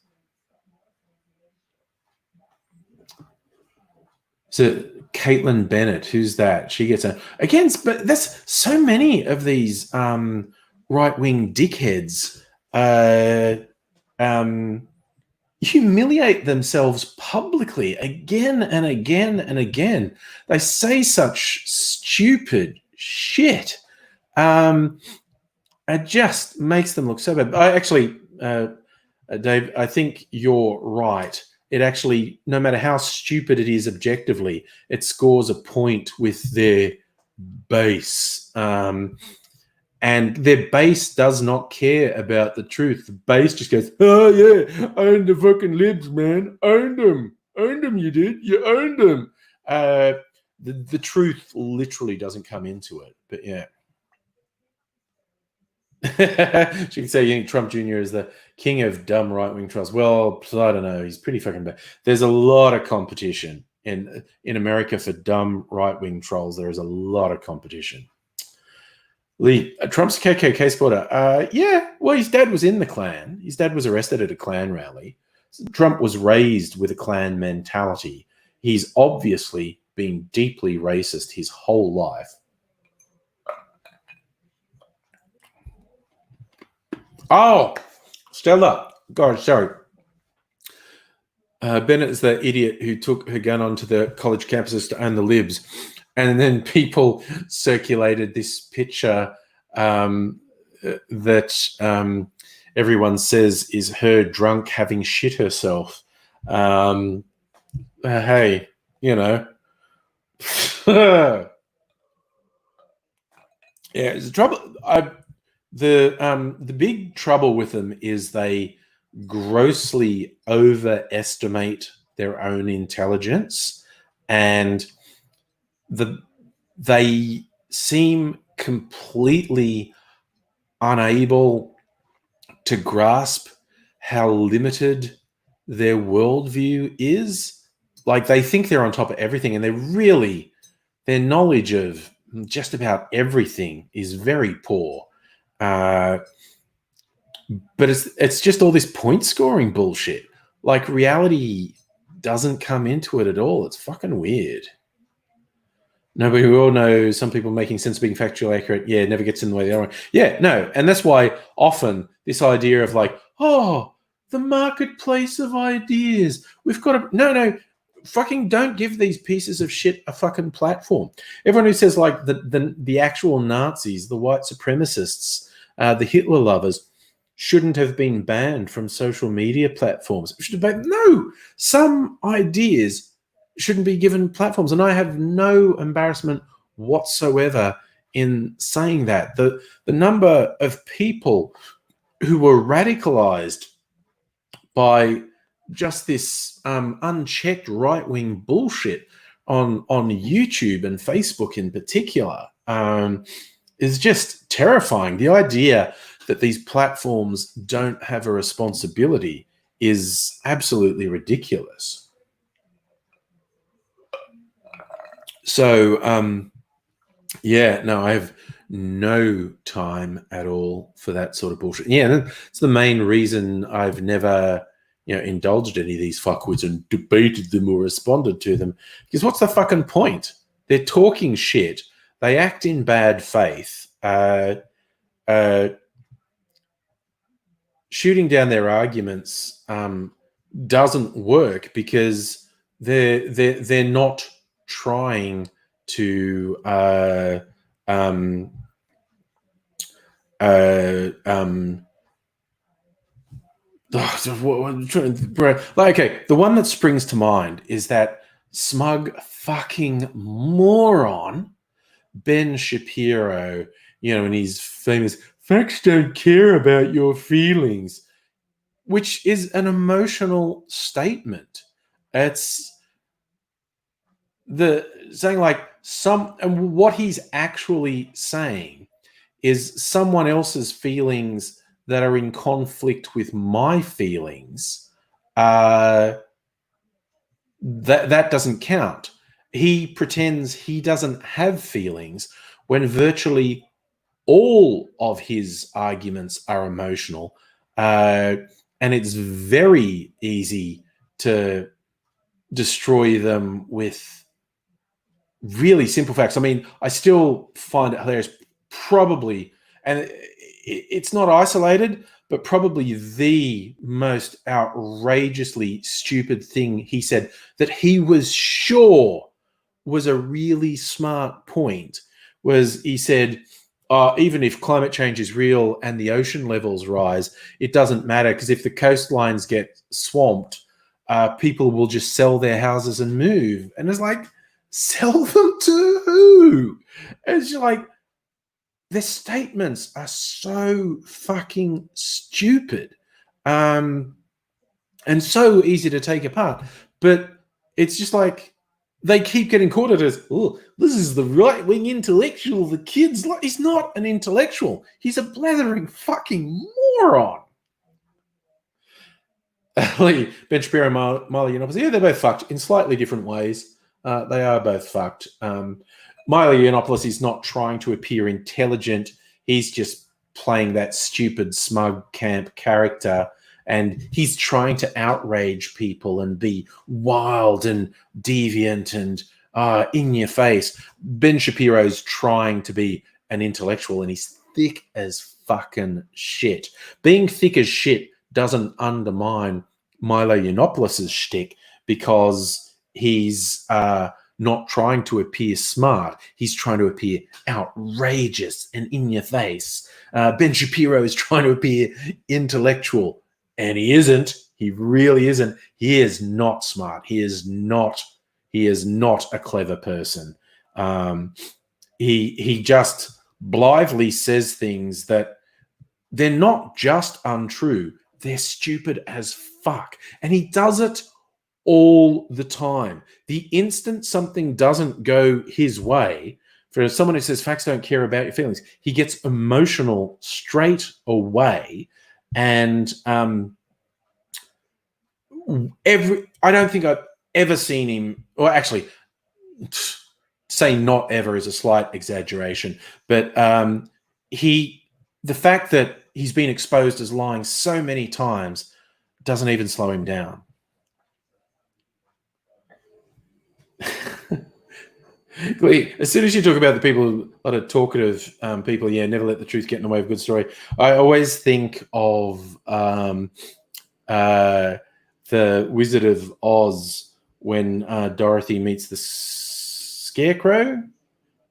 So Caitlin Bennett, who's that? She gets a again, but there's so many of these right-wing dickheads humiliate themselves publicly again and again and again. They say such stupid shit. It just makes them look so bad. I actually, Dave, I think you're right. It actually, no matter how stupid it is objectively, it scores a point with their base. And their base does not care about the truth. The base just goes, oh, yeah, owned the fucking libs, man. Owned them, you did. You owned them. The truth literally doesn't come into it. But yeah. She can say you think Trump Jr. is the king of dumb right-wing trolls. Well, I don't know. He's pretty fucking bad. There's a lot of competition in America for dumb right-wing trolls. There is a lot of competition. Lee, Trump's KKK supporter. Yeah, well, his dad was in the Klan. His dad was arrested at a Klan rally. Trump was raised with a Klan mentality. He's obviously been deeply racist his whole life. Oh, Stella. God, sorry. Bennett is the idiot who took her gun onto the college campuses to own the libs. And then people circulated this picture that everyone says is her drunk having shit herself. Hey, you know. Yeah, it's trouble. The big trouble with them is they grossly overestimate their own intelligence, and they seem completely unable to grasp how limited their worldview is. Like, they think they're on top of everything, and their knowledge of just about everything is very poor. But it's just all this point scoring bullshit. Like, reality doesn't come into it at all. It's fucking weird. No, but we all know some people making sense, being factually accurate, yeah, never gets in the way of the other one. Yeah, no, and that's why often this idea of like, oh, the marketplace of ideas, we've got to, no, fucking don't give these pieces of shit a fucking platform. Everyone who says like the actual Nazis, the white supremacists, the Hitler lovers shouldn't have been banned from social media platforms. No, some ideas shouldn't be given platforms. And I have no embarrassment whatsoever in saying that. The number of people who were radicalized by just this unchecked right-wing bullshit on YouTube and Facebook in particular is just terrifying. The idea that these platforms don't have a responsibility is absolutely ridiculous. So, yeah, no, I have no time at all for that sort of bullshit. Yeah, it's the main reason I've never, indulged any of these fuckwits and debated them or responded to them. Because what's the fucking point? They're talking shit. They act in bad faith. Shooting down their arguments doesn't work because they're not trying to okay, the one that springs to mind is that smug fucking moron Ben Shapiro, and his famous "facts don't care about your feelings," which is an emotional statement. It's the saying like and what he's actually saying is someone else's feelings that are in conflict with my feelings. That doesn't count. He pretends he doesn't have feelings when virtually all of his arguments are emotional, and it's very easy to destroy them with really simple facts. I mean, I still find it hilarious. Probably, and it's not isolated, but probably the most outrageously stupid thing he said that he was sure was a really smart point was he said, even if climate change is real and the ocean levels rise, it doesn't matter because if the coastlines get swamped, people will just sell their houses and move. And it's like, sell them to who? And it's just like, their statements are so fucking stupid, and so easy to take apart. But it's just like they keep getting caught at as, oh, this is the right-wing intellectual. The kid's like, he's not an intellectual. He's a blethering fucking moron. Ben Shapiro and Milo Yiannopoulos, yeah, they're both fucked in slightly different ways. They are both fucked. Milo Yiannopoulos is not trying to appear intelligent. He's just playing that stupid, smug camp character, and he's trying to outrage people and be wild and deviant and in your face. Ben Shapiro's trying to be an intellectual, and he's thick as fucking shit. Being thick as shit doesn't undermine Milo Yiannopoulos' shtick because he's not trying to appear smart. He's trying to appear outrageous and in your face. Ben Shapiro is trying to appear intellectual, and he isn't. He really isn't. He is not smart. He is not a clever person. He just blithely says things that they're not just untrue. They're stupid as fuck. And he does it all the time. The instant something doesn't go his way, for someone who says facts don't care about your feelings, he gets emotional straight away. And I don't think I've ever seen him, or actually, saying not ever is a slight exaggeration, but the fact that he's been exposed as lying so many times doesn't even slow him down. As soon as you talk about the people, a lot of talkative people, never let the truth get in the way of a good story. I always think of the Wizard of Oz when Dorothy meets the Scarecrow,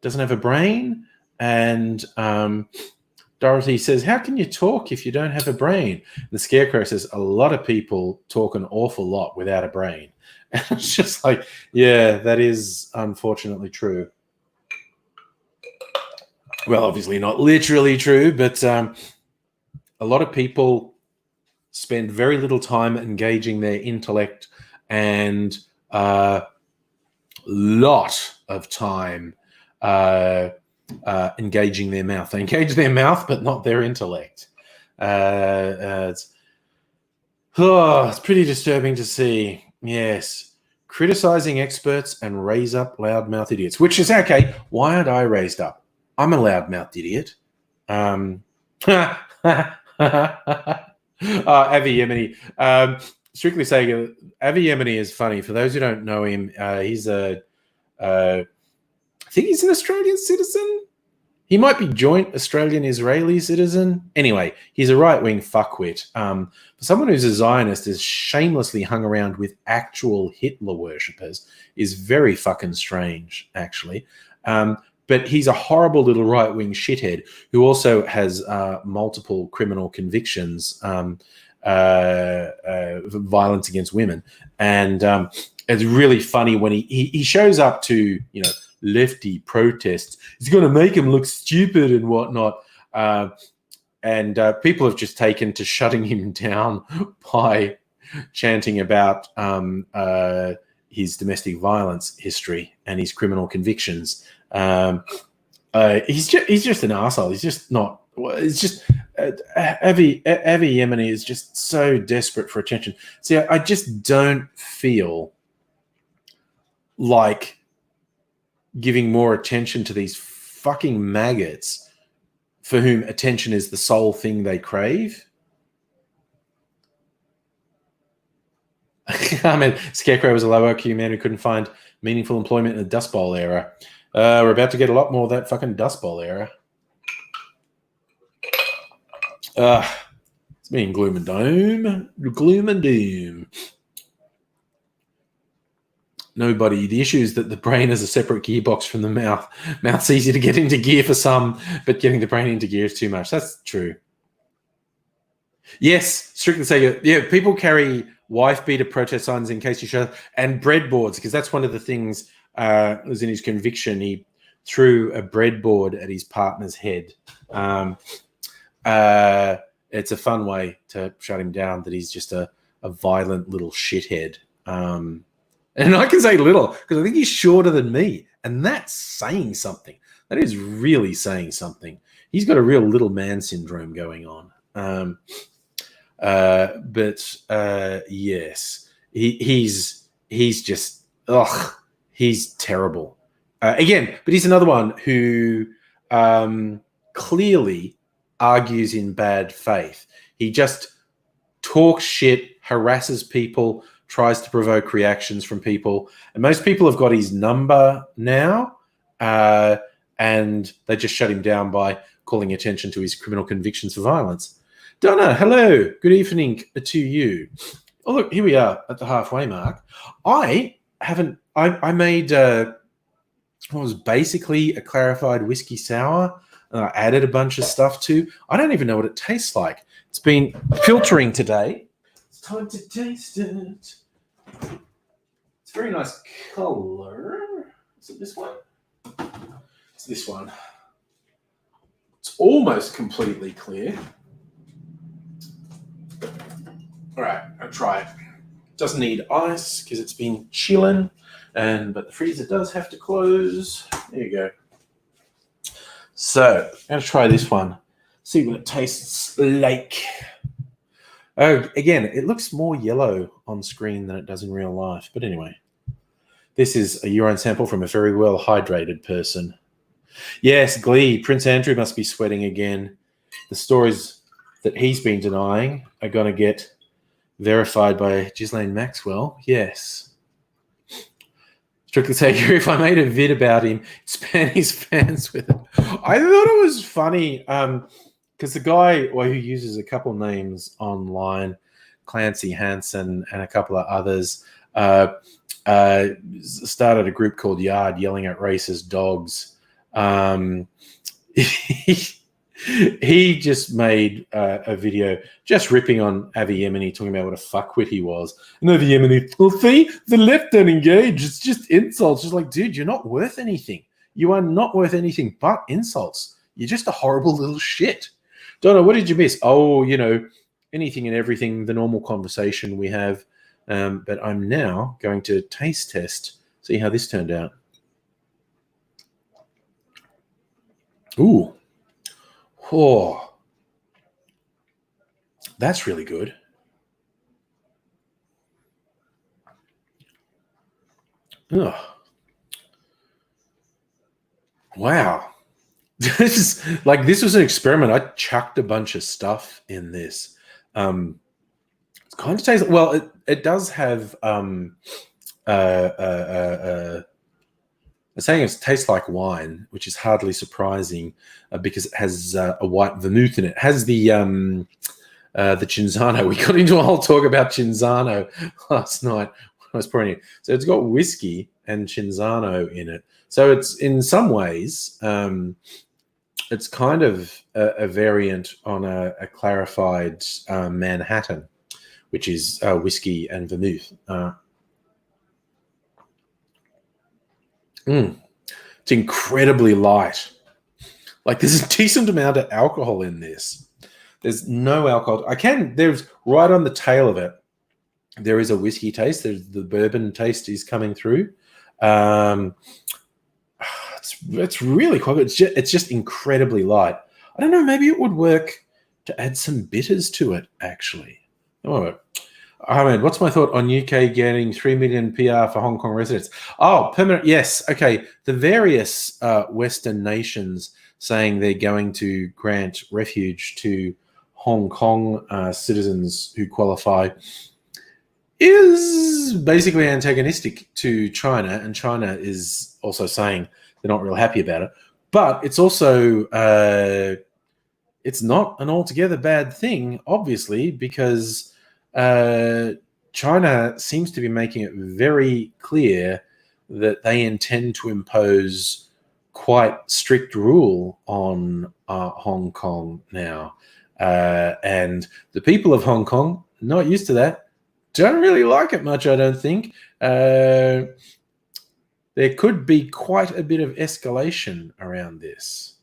doesn't have a brain, and Dorothy says, "How can you talk if you don't have a brain?" The Scarecrow says, "A lot of people talk an awful lot without a brain." And it's just like, yeah, that is unfortunately true. Well, obviously not literally true, but a lot of people spend very little time engaging their intellect and lot of time engaging their mouth. They engage their mouth, but not their intellect. It's pretty disturbing to see. Yes. Criticizing experts and raise up loudmouth idiots, which is okay. Why aren't I raised up? I'm a loudmouthed idiot. Avi Yemeni. Strictly saying, Avi Yemeni is funny. For those who don't know him, he's I think he's an Australian citizen. He might be joint Australian-Israeli citizen. Anyway, he's a right-wing fuckwit. For someone who's a Zionist, is shamelessly hung around with actual Hitler worshippers is very fucking strange, actually. But he's a horrible little right-wing shithead who also has multiple criminal convictions, violence against women. And it's really funny when he shows up to, lefty protests. He's going to make him look stupid and whatnot. And people have just taken to shutting him down by chanting about his domestic violence history and his criminal convictions. He's just an arsehole. He's just not. It's just Avi Yemeni is just so desperate for attention. See, I just don't feel like giving more attention to these fucking maggots for whom attention is the sole thing they crave. I mean, Scarecrow was a low IQ man who couldn't find meaningful employment in the Dust Bowl era. We're about to get a lot more of that fucking Dust Bowl era. It's been gloom and doom. Gloom and doom. Nobody. The issue is that the brain is a separate gearbox from the mouth. Mouth's easy to get into gear for some, but getting the brain into gear is too much. That's true. Yes, strictly say, yeah, people carry wife beater protest signs in case you show, and breadboards, because that's one of the things was in his conviction. He threw a breadboard at his partner's head. It's a fun way to shut him down that he's just a violent little shithead. And I can say little because I think he's shorter than me. And that's saying something. That is really saying something. He's got a real little man syndrome going on. Yes, he's just, he's terrible. Again, but he's another one who clearly argues in bad faith. He just talks shit, harasses people, tries to provoke reactions from people. And most people have got his number now, and they just shut him down by calling attention to his criminal convictions for violence. Donna, hello. Good evening to you. Oh, look, here we are at the halfway mark. I made what was basically a clarified whiskey sour. I added a bunch of stuff to. I don't even know what it tastes like. It's been filtering today. It's time to taste it. It's a very nice color. Is it this one? It's this one. It's almost completely clear. All right, I'll try it. Doesn't need ice because it's been chilling, but the freezer does have to close. There you go. So I'm going to try this one. See what it tastes like. Oh, again, it looks more yellow on screen than it does in real life. But anyway, this is a urine sample from a very well hydrated person. Yes, Glee. Prince Andrew must be sweating again. The stories that he's been denying are going to get verified by Ghislaine Maxwell. Yes. Strictly Taker, if I made a vid about him, span his fans with it. I thought it was funny because the guy who uses a couple names online, Clancy Hansen and a couple of others, started a group called Yard yelling at racist dogs. He just made a video just ripping on Avi Yemeni, talking about what a fuckwit he was. And Avi Yemeni, well, see, the left don't engage. It's just insults. Just like, dude, you're not worth anything. You are not worth anything but insults. You're just a horrible little shit. Donna, what did you miss? Oh, anything and everything, the normal conversation we have. But I'm now going to taste test, see how this turned out. Ooh. Oh, that's really good. Oh. Wow. This was an experiment. I chucked a bunch of stuff in this. It's kind of tastes well. It does have They're saying it tastes like wine, which is hardly surprising because it has a white vermouth in it. It has the Cinzano. We got into a whole talk about Cinzano last night when I was pouring it. So it's got whiskey and Cinzano in it. So it's in some ways, it's kind of a variant on a clarified Manhattan, which is whiskey and vermouth. It's incredibly light. Like there's a decent amount of alcohol in this. There's no alcohol. There's right on the tail of it. There is a whiskey taste. There's the bourbon taste is coming through. It's really quite good. It's just incredibly light. I don't know. Maybe it would work to add some bitters to it, actually. Oh, Ahmed, what's my thought on UK getting 3 million PR for Hong Kong residents? Oh, permanent. Yes. Okay. The various Western nations saying they're going to grant refuge to Hong Kong citizens who qualify is basically antagonistic to China, and China is also saying they're not real happy about it. But it's also it's not an altogether bad thing, obviously, because China seems to be making it very clear that they intend to impose quite strict rule on Hong Kong now. And the people of Hong Kong, not used to that, don't really like it much, I don't think. There could be quite a bit of escalation around this.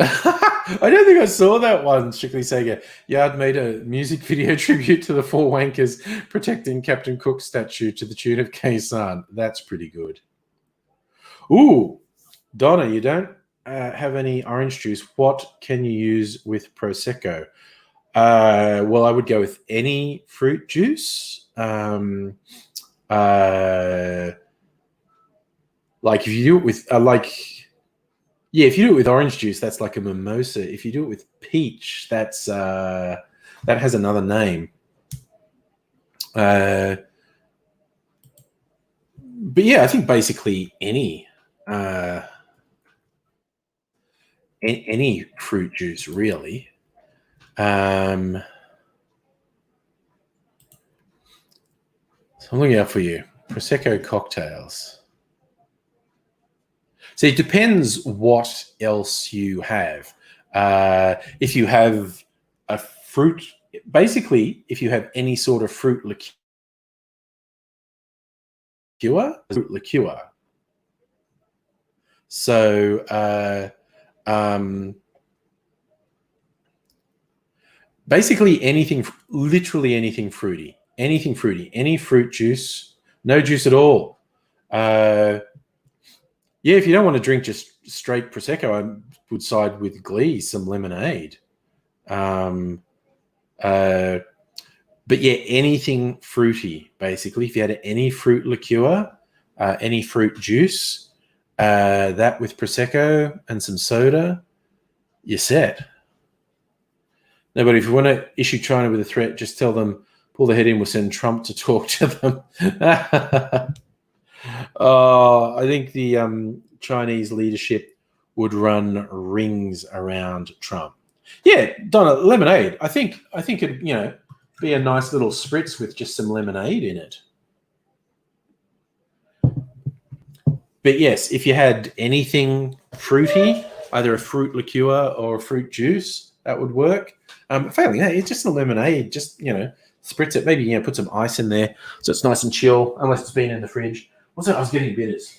I don't think I saw that one, Strictly Sega. Yard made a music video tribute to the four wankers protecting Captain Cook's statue to the tune of Khe-san. That's pretty good. Ooh, Donna, you don't have any orange juice. What can you use with Prosecco? Well, I would go with any fruit juice. Like if you do it with if you do it with orange juice, that's like a mimosa. If you do it with peach, that's that has another name. But yeah, I think basically any fruit juice really. So I'm looking out for you. Prosecco cocktails. So it depends what else you have. If you have a fruit, basically, if you have any sort of fruit liqueur. So basically anything, literally anything fruity, any fruit juice, no juice at all. Yeah, if you don't want to drink just straight Prosecco, I would side with Glee, some lemonade. But yeah, anything fruity, basically. If you had any fruit liqueur, any fruit juice, that with Prosecco and some soda, you're set. No, but if you want to issue China with a threat, just tell them, pull their head in, we'll send Trump to talk to them. I think the Chinese leadership would run rings around Trump. Yeah, Donna, lemonade. I think it'd be a nice little spritz with just some lemonade in it. But yes, if you had anything fruity, either a fruit liqueur or a fruit juice, that would work. Failing that, it's just a lemonade. Just spritz it. Maybe put some ice in there so it's nice and chill, unless it's been in the fridge. What's that? I was getting bitters.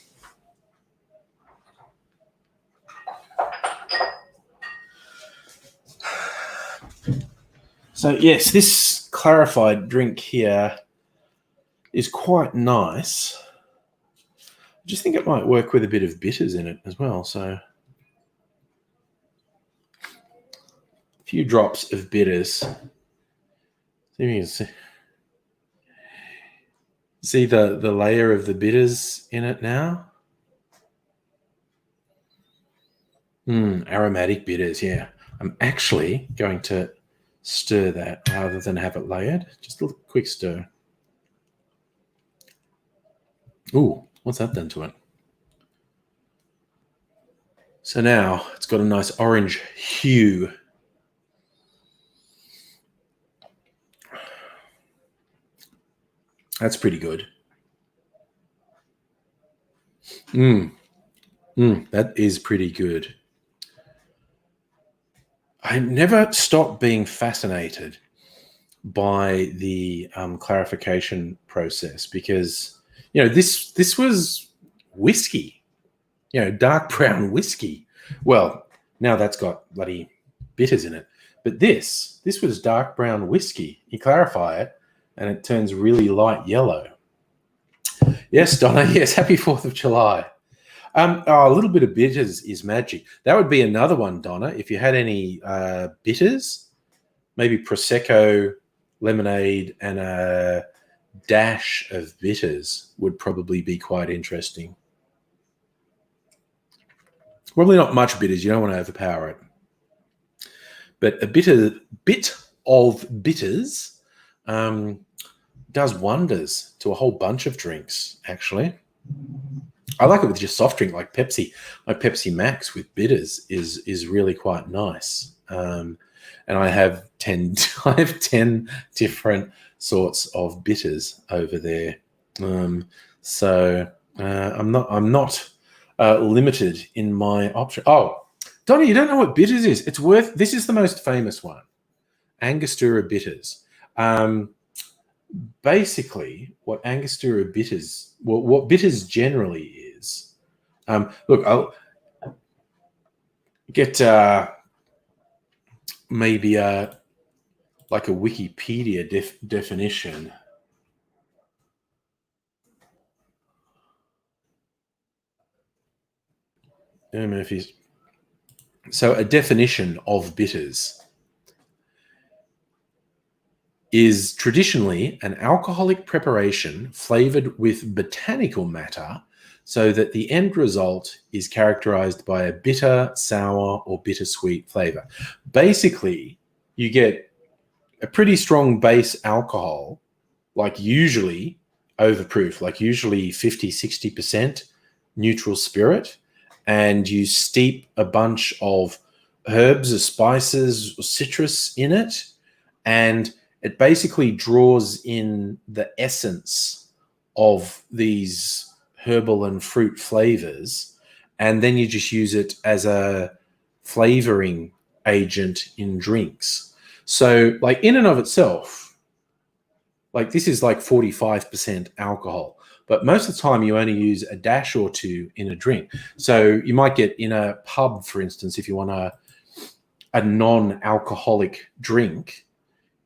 So yes, this clarified drink here is quite nice. I just think it might work with a bit of bitters in it as well. So a few drops of bitters. See the layer of the bitters in it now? Aromatic bitters, yeah. I'm actually going to stir that rather than have it layered. Just a quick stir. Ooh, what's that done to it? So now it's got a nice orange hue. That's pretty good. That is pretty good. I never stopped being fascinated by the clarification process because, this was whiskey, dark brown whiskey. Well, now that's got bloody bitters in it. But this was dark brown whiskey. You clarify it and it turns really light yellow. Yes, Donna. Yes, happy 4th of July. A little bit of bitters is magic. That would be another one, Donna. If you had any bitters, maybe Prosecco, lemonade, and a dash of bitters would probably be quite interesting. Probably not much bitters. You don't want to overpower it. But a bit of bitters does wonders to a whole bunch of drinks, actually. I like it with just soft drink like Pepsi. Like Pepsi Max with bitters is really quite nice. And I have 10 different sorts of bitters over there. So I'm not limited in my option. Oh, Donnie, you don't know what bitters is? This is the most famous one, Angostura Bitters. Basically, what Angostura Bitters, what bitters generally is. Look, I'll get maybe like a Wikipedia definition. Murphy's. So a definition of bitters is traditionally an alcoholic preparation flavored with botanical matter so that the end result is characterized by a bitter, sour, or bittersweet flavor. Basically, you get a pretty strong base alcohol, like usually overproof, like usually 50, 60% neutral spirit, and you steep a bunch of herbs or spices or citrus in it, and it basically draws in the essence of these herbal and fruit flavors, and then you just use it as a flavoring agent in drinks. So, like, in and of itself, like, this is like 45% alcohol, but most of the time you only use a dash or two in a drink. So you might get in a pub, for instance, if you want a non-alcoholic drink,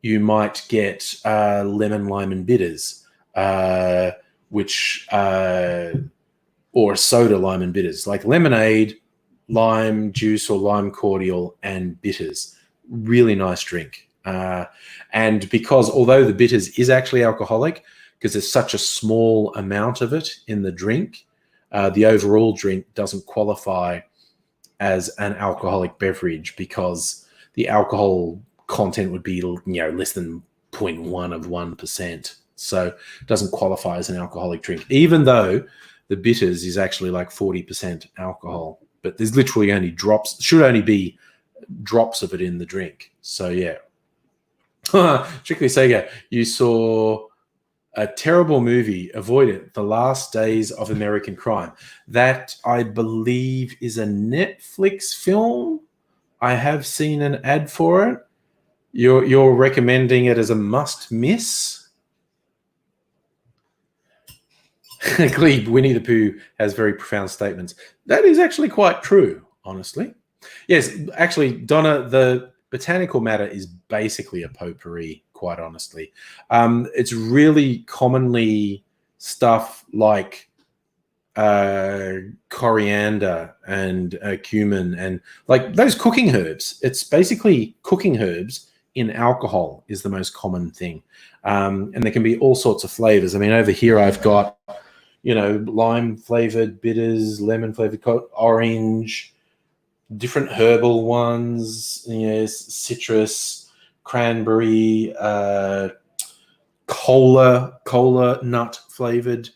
you might get lemon, lime, and bitters, or a soda, lime, and bitters, like lemonade, lime juice or lime cordial, and bitters. Really nice drink. And because although the bitters is actually alcoholic, because there's such a small amount of it in the drink, the overall drink doesn't qualify as an alcoholic beverage because the alcohol content would be, less than 0.1 of 1%. So it doesn't qualify as an alcoholic drink, even though the bitters is actually like 40% alcohol. But there's literally should only be drops of it in the drink. So yeah. Strictly Sega, you saw a terrible movie, avoid it, The Last Days of American Crime. That, I believe, is a Netflix film. I have seen an ad for it. You're recommending it as a must miss? Glebe, Winnie the Pooh has very profound statements. That is actually quite true, honestly. Yes, actually, Donna, the botanical matter is basically a potpourri, quite honestly. It's really commonly stuff like coriander and cumin and like those cooking herbs. It's basically cooking herbs in alcohol is the most common thing. And there can be all sorts of flavors. I mean, over here I've got, lime flavored bitters, lemon flavored orange, different herbal ones, citrus, cranberry, cola nut flavored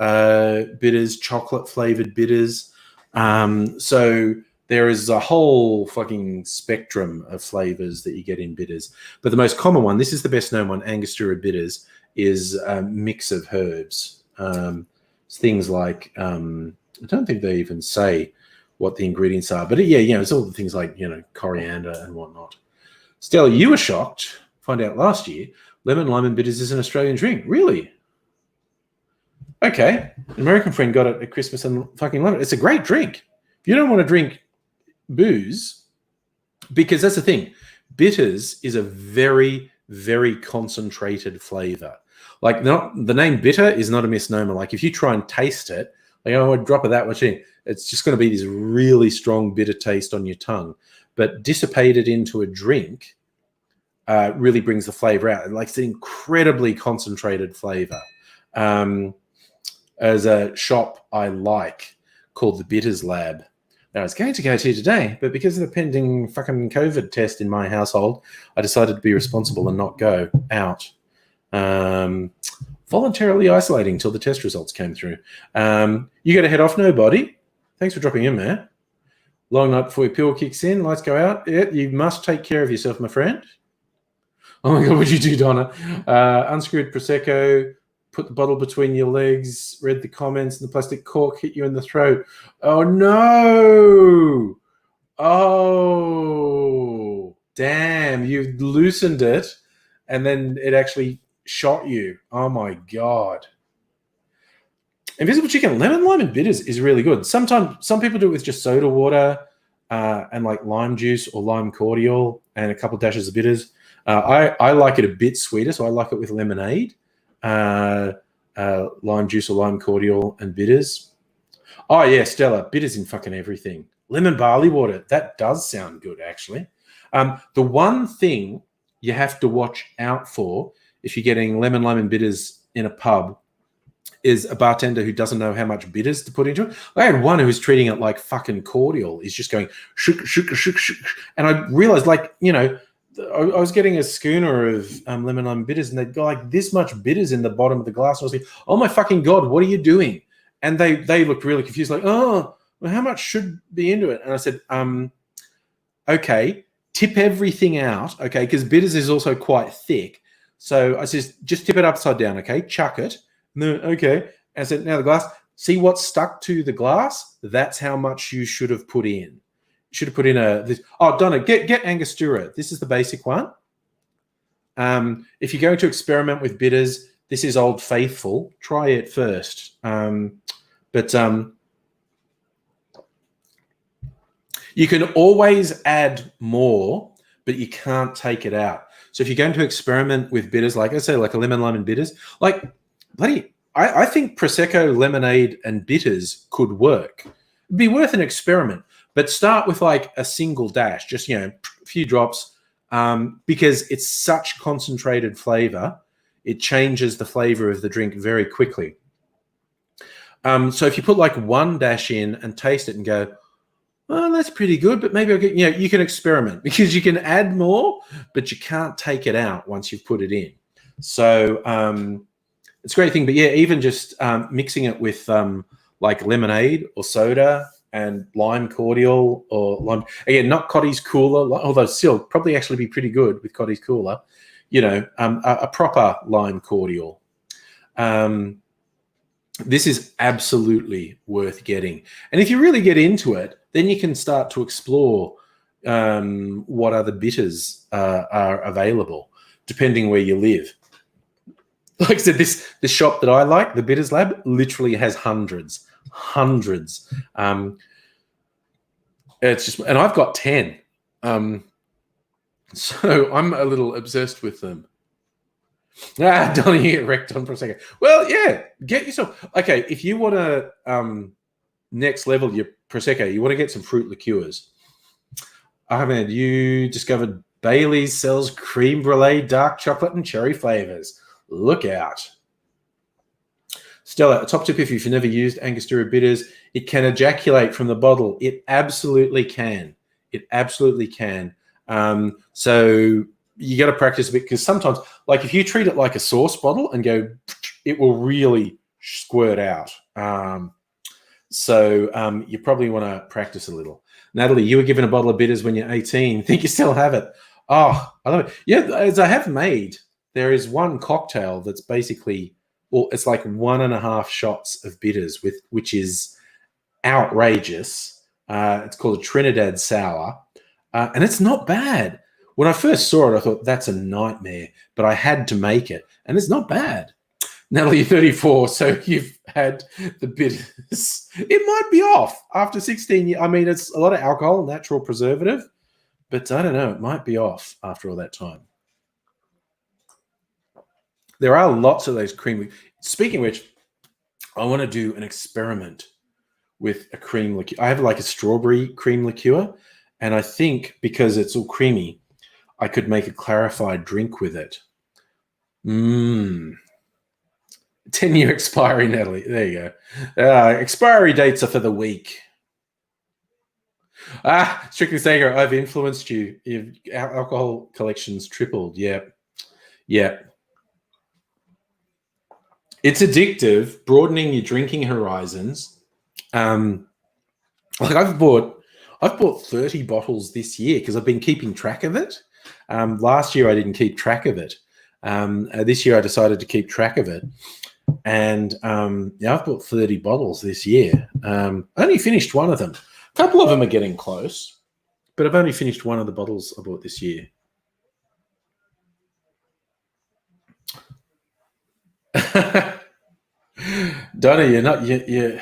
bitters, chocolate flavored bitters. So there is a whole fucking spectrum of flavors that you get in bitters. But the most common one, this is the best known one, Angostura Bitters, is a mix of herbs. It's things like, I don't think they even say what the ingredients are, but it's all the things like, coriander and whatnot. Stella, you were shocked. Find out last year, lemon lime and bitters is an Australian drink. Really? Okay. An American friend got it at Christmas and fucking loved it. It's a great drink. If you don't want to drink booze, because that's the thing, bitters is a very, very concentrated flavor. Like, the name bitter is not a misnomer. Like, if you try and taste it, like, a drop of that much in, it's just going to be this really strong bitter taste on your tongue. But dissipated into a drink really brings the flavor out. Like, it's an incredibly concentrated flavor. As a shop I like called the Bitters Lab. Now, I was going to go to today, but because of the pending fucking COVID test in my household, I decided to be responsible and not go out. Voluntarily isolating until the test results came through. You got to head off, nobody. Thanks for dropping in, man. Long night before your pill kicks in. Lights go out. Yeah, you must take care of yourself, my friend. Oh my God, what'd you do, Donna? Unscrewed Prosecco, put the bottle between your legs, read the comments, and the plastic cork hit you in the throat. Oh no! Oh, damn, you loosened it, and then it actually shot you. Oh my God. Invisible Chicken, lemon, lime, and bitters is really good. Sometimes some people do it with just soda water and like lime juice or lime cordial and a couple of dashes of bitters. I like it a bit sweeter, so I like it with lemonade, lime juice or lime cordial and bitters. Oh yeah, Stella, bitters in fucking everything. Lemon barley water, that does sound good actually. The one thing you have to watch out for if you're getting lemon, lime, and bitters in a pub is a bartender who doesn't know how much bitters to put into it. I had one who was treating it like fucking cordial. He's just going shook, shook, shook, shook. And I realized, like, I was getting a schooner of lemon lime bitters, and they'd got like this much bitters in the bottom of the glass. And I was like, oh my fucking God, what are you doing? And they looked really confused, like, oh, well, how much should be into it? And I said, okay, tip everything out, okay, because bitters is also quite thick. So I said, just tip it upside down, okay, chuck it. No, okay. And I said, now the glass, see what's stuck to the glass? That's how much you should have put in. You should have put in Donna, get Angostura. This is the basic one. If you're going to experiment with bitters, this is Old Faithful. Try it first. But you can always add more, but you can't take it out. So if you're going to experiment with bitters, like I say, like a lemon, lime, and bitters, like, I think Prosecco, lemonade, and bitters could work. It'd be worth an experiment, but start with like a single dash, just, a few drops, because it's such concentrated flavor. It changes the flavor of the drink very quickly. So if you put like one dash in and taste it and go, oh, that's pretty good, but maybe I'll get, you can experiment because you can add more, but you can't take it out once you've put it in. So it's a great thing. But yeah, even just mixing it with like lemonade or soda and lime cordial or lime, again, not Cotty's Cooler, although still probably actually be pretty good with Cotty's Cooler, a proper lime cordial. This is absolutely worth getting. And if you really get into it, then you can start to explore what other bitters are available, depending where you live. Like I said, this shop that I like, the Bitters Lab, literally has hundreds. It's just, and I've got 10. So I'm a little obsessed with them. Don't you get wrecked on for a second. Well, yeah, get yourself. Okay, if you want to next level your Prosecco, you want to get some fruit liqueurs. Ahmed, you discovered Bailey's sells cream brulee, dark chocolate, and cherry flavors. Look out. Stella, a top tip if you've never used Angostura Bitters, it can ejaculate from the bottle. It absolutely can. It absolutely can. So you got to practice a bit because sometimes, like if you treat it like a sauce bottle and go, it will really squirt out. So you probably want to practice a little. Natalie, you were given a bottle of bitters when you're 18. Think you still have it? Oh, I love it. Yeah, as I have made, there is one cocktail that's basically, well, it's like 1.5 shots of bitters, which is outrageous. It's called a Trinidad Sour, and it's not bad. When I first saw it, I thought that's a nightmare, but I had to make it, and it's not bad. Natalie, you're 34, so you've had the bitters. It might be off after 16 years. I mean, it's a lot of alcohol, natural preservative, but I don't know. It might be off after all that time. There are lots of those cream. Speaking of which, I want to do an experiment with a cream liqueur. I have like a strawberry cream liqueur, and I think because it's all creamy, I could make a clarified drink with it. 10-year expiry, Natalie. There you go. Expiry dates are for the week. Strictly Sager, I've influenced you. Your alcohol collection's tripled. Yep. It's addictive, broadening your drinking horizons. Like I've bought 30 bottles this year because I've been keeping track of it. Last year I didn't keep track of it. This year I decided to keep track of it. And I've bought 30 bottles this year. I only finished one of them. A couple of them are getting close, but I've only finished one of the bottles I bought this year. Donna, you're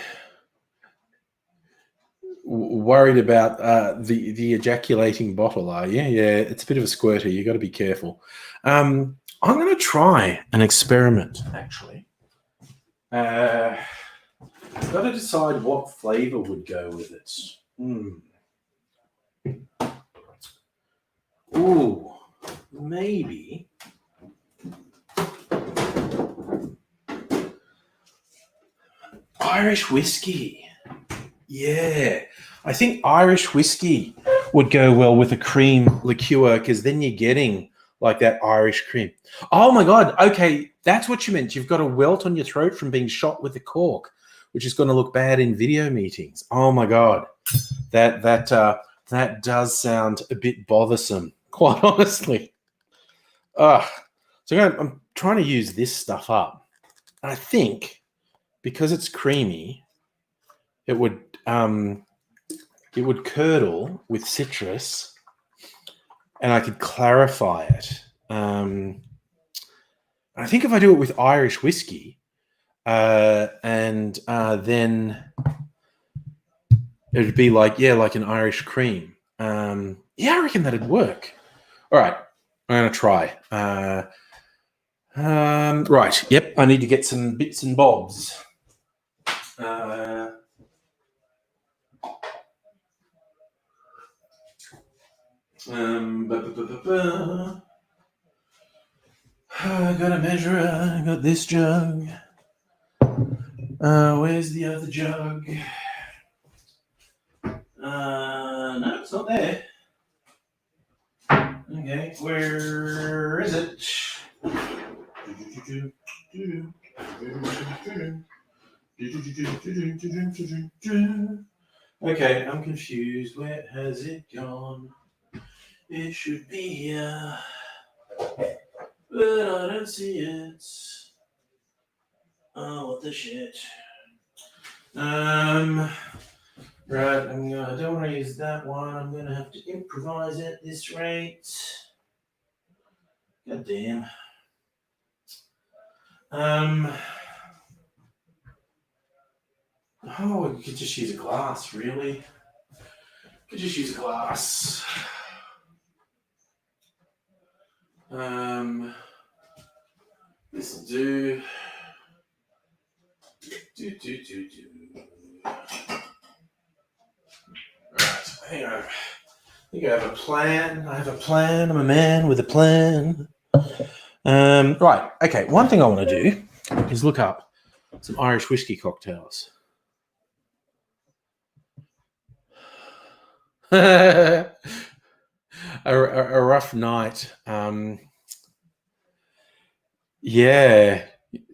worried about the ejaculating bottle, are you? Yeah, it's a bit of a squirter. You got to be careful. I'm going to try an experiment, actually. Got to decide what flavor would go with it. Ooh, maybe. Irish whiskey. Yeah, I think Irish whiskey would go well with a cream liqueur because then you're getting like that Irish cream. Oh my God. Okay, that's what you meant. You've got a welt on your throat from being shot with a cork, which is going to look bad in video meetings. Oh my God. That does sound a bit bothersome, quite honestly. So I'm trying to use this stuff up. I think because it's creamy, it would curdle with citrus, and I could clarify it. I think if I do it with Irish whiskey, and then it would be like an Irish cream. I reckon that'd work. All right, I'm gonna try. Right. Yep. I need to get some bits and bobs. I got a measurer. I got this jug. Where's the other jug? No, it's not there. Okay, where is it? Okay, I'm confused. Where has it gone? It should be here, but I don't see it. Oh, what the shit. Right, I don't want to use that one. I'm gonna have to improvise at this rate. God damn. Oh, we could just use a glass, really. Could just use a glass. This'll do. Right, hang on. I think I have a plan. I'm a man with a plan. Right, okay. One thing I want to do is look up some Irish whiskey cocktails. A rough night. Yeah.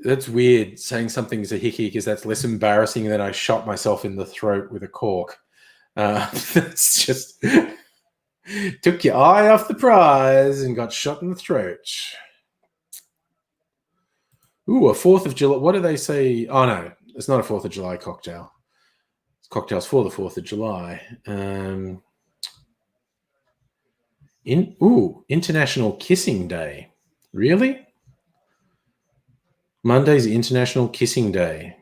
That's weird saying something's a hickey because that's less embarrassing than I shot myself in the throat with a cork. That's just took your eye off the prize and got shot in the throat. Ooh, a 4th of July. What do they say? Oh, no, it's not a 4th of July cocktail. It's cocktails for the 4th of July. International Kissing Day. Really? Monday's International Kissing Day.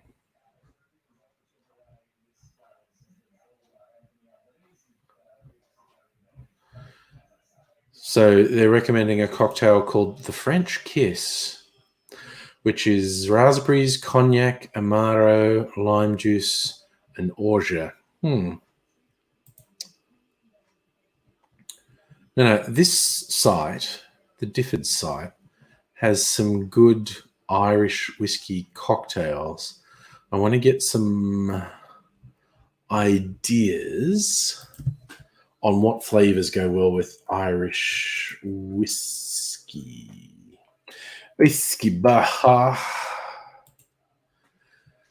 So they're recommending a cocktail called the French Kiss, which is raspberries, cognac, amaro, lime juice, and orgeat. No, this site, the Difford site, has some good Irish whiskey cocktails. I want to get some ideas on what flavors go well with Irish whiskey. Whiskey Baja. A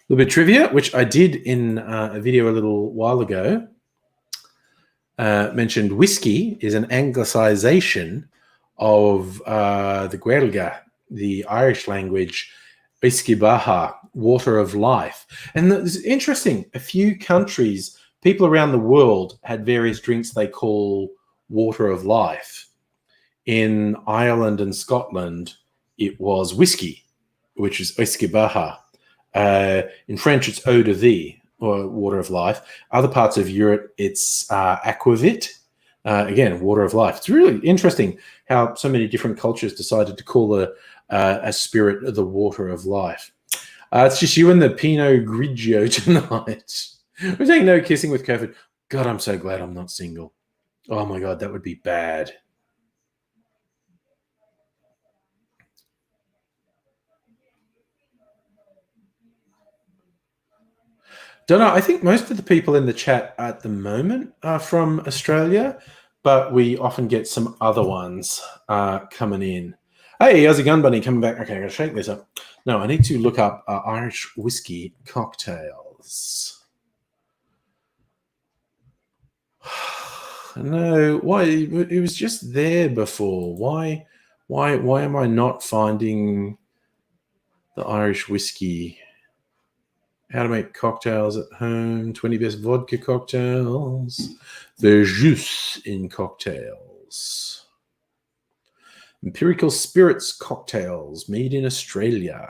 little bit of trivia, which I did in a video a little while ago. Mentioned whiskey is an anglicization of the Gaeilge, the Irish language, Whiskey Baja, water of life. And it's interesting, a few countries, people around the world had various drinks they call water of life. In Ireland and Scotland, it was whiskey, which is Whiskey Baja. In French, it's eau de vie, or water of life. Other parts of Europe, it's aquavit. Again, water of life. It's really interesting how so many different cultures decided to call a spirit the water of life. It's just you and the Pinot Grigio tonight. We're saying no kissing with COVID. God, I'm so glad I'm not single. Oh my God, that would be bad. Don't know. I think most of the people in the chat at the moment are from Australia, but we often get some other ones coming in. Hey, how's it going, Bunny? Coming back. Okay, I'm going to shake this up. No, I need to look up Irish whiskey cocktails. No, why? It was just there before. Why am I not finding the Irish whiskey? How to make cocktails at home, 20 best vodka cocktails, the juice in cocktails, empirical spirits cocktails made in Australia.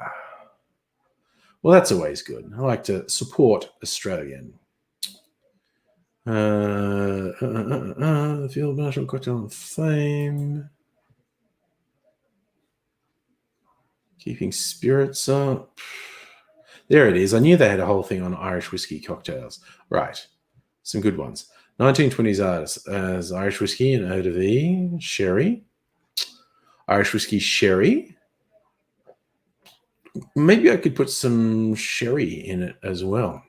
Well, that's always good. I like to support Australian. Field Marshal Cocktail of Fame. Keeping spirits up. There it is. I knew they had a whole thing on Irish whiskey cocktails. Right. Some good ones. 1920s artists as Irish whiskey and eau de vie, sherry. Irish whiskey sherry. Maybe I could put some sherry in it as well.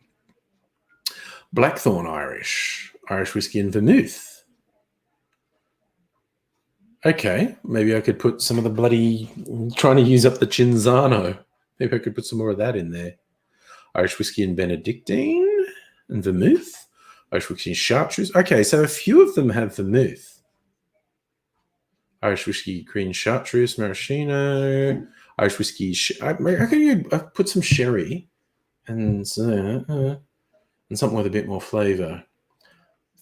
Blackthorn Irish. Irish whiskey and vermouth. Okay. Maybe I could put some of the bloody... trying to use up the Cinzano. Maybe I could put some more of that in there. Irish whiskey and Benedictine and vermouth. Irish whiskey and Chartreuse. Okay, so a few of them have vermouth. Irish whiskey green Chartreuse, maraschino. Irish whiskey. I put some sherry and something with a bit more flavor.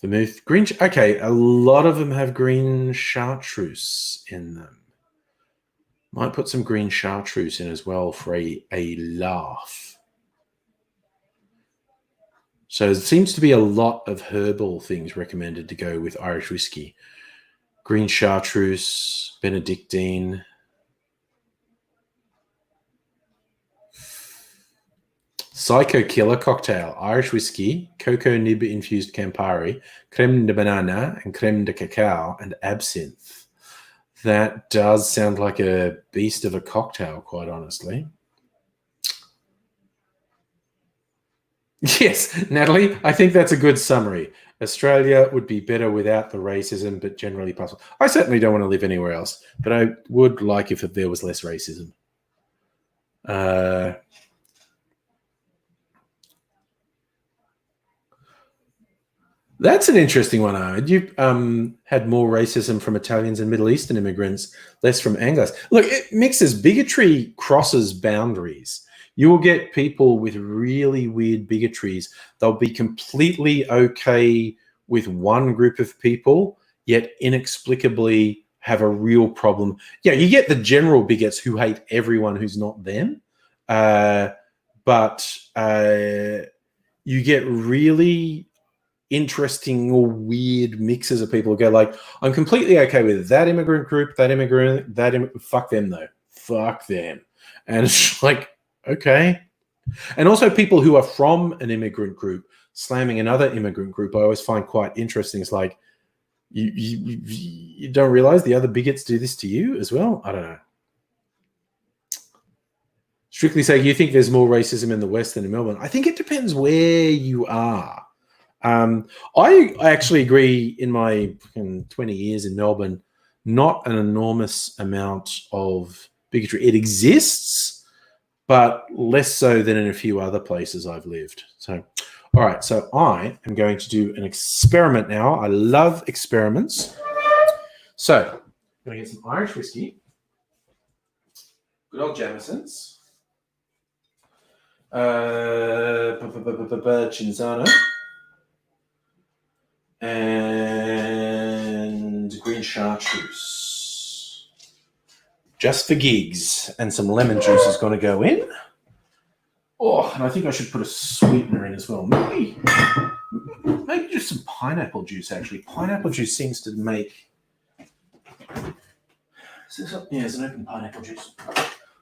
Vermouth, green. Okay, a lot of them have green Chartreuse in them. Might put some green Chartreuse in as well for a laugh. So there seems to be a lot of herbal things recommended to go with Irish whiskey. Green Chartreuse, Benedictine. Psycho Killer cocktail. Irish whiskey, cocoa nib infused Campari, creme de banana and creme de cacao, and absinthe. That does sound like a beast of a cocktail, quite honestly. Yes, Natalie, I think that's a good summary. Australia would be better without the racism, but generally possible. I certainly don't want to live anywhere else, but I would like if there was less racism. That's an interesting one, Ahmed. You had more racism from Italians and Middle Eastern immigrants, less from Anglos. Look, it mixes. Bigotry crosses boundaries. You will get people with really weird bigotries. They'll be completely okay with one group of people, yet inexplicably have a real problem. Yeah, you get the general bigots who hate everyone who's not them. But you get really interesting or weird mixes of people who go like, I'm completely okay with that immigrant group, fuck them though. Fuck them. And it's like, okay. And also people who are from an immigrant group slamming another immigrant group, I always find quite interesting. It's like, you don't realize the other bigots do this to you as well? I don't know. Strictly saying, you think there's more racism in the West than in Melbourne? I think it depends where you are. I actually agree. In my 20 years in Melbourne, not an enormous amount of bigotry. It exists, but less so than in a few other places I've lived. So, all right. So I am going to do an experiment now. I love experiments. So I'm going to get some Irish whiskey. Good old Jameson's. Cinzano. And green chartreuse. Just for gigs. And some lemon juice is going to go in. Oh, and I think I should put a sweetener in as well. Maybe just some pineapple juice, actually. Pineapple juice seems to make... Yeah, there's an open pineapple juice.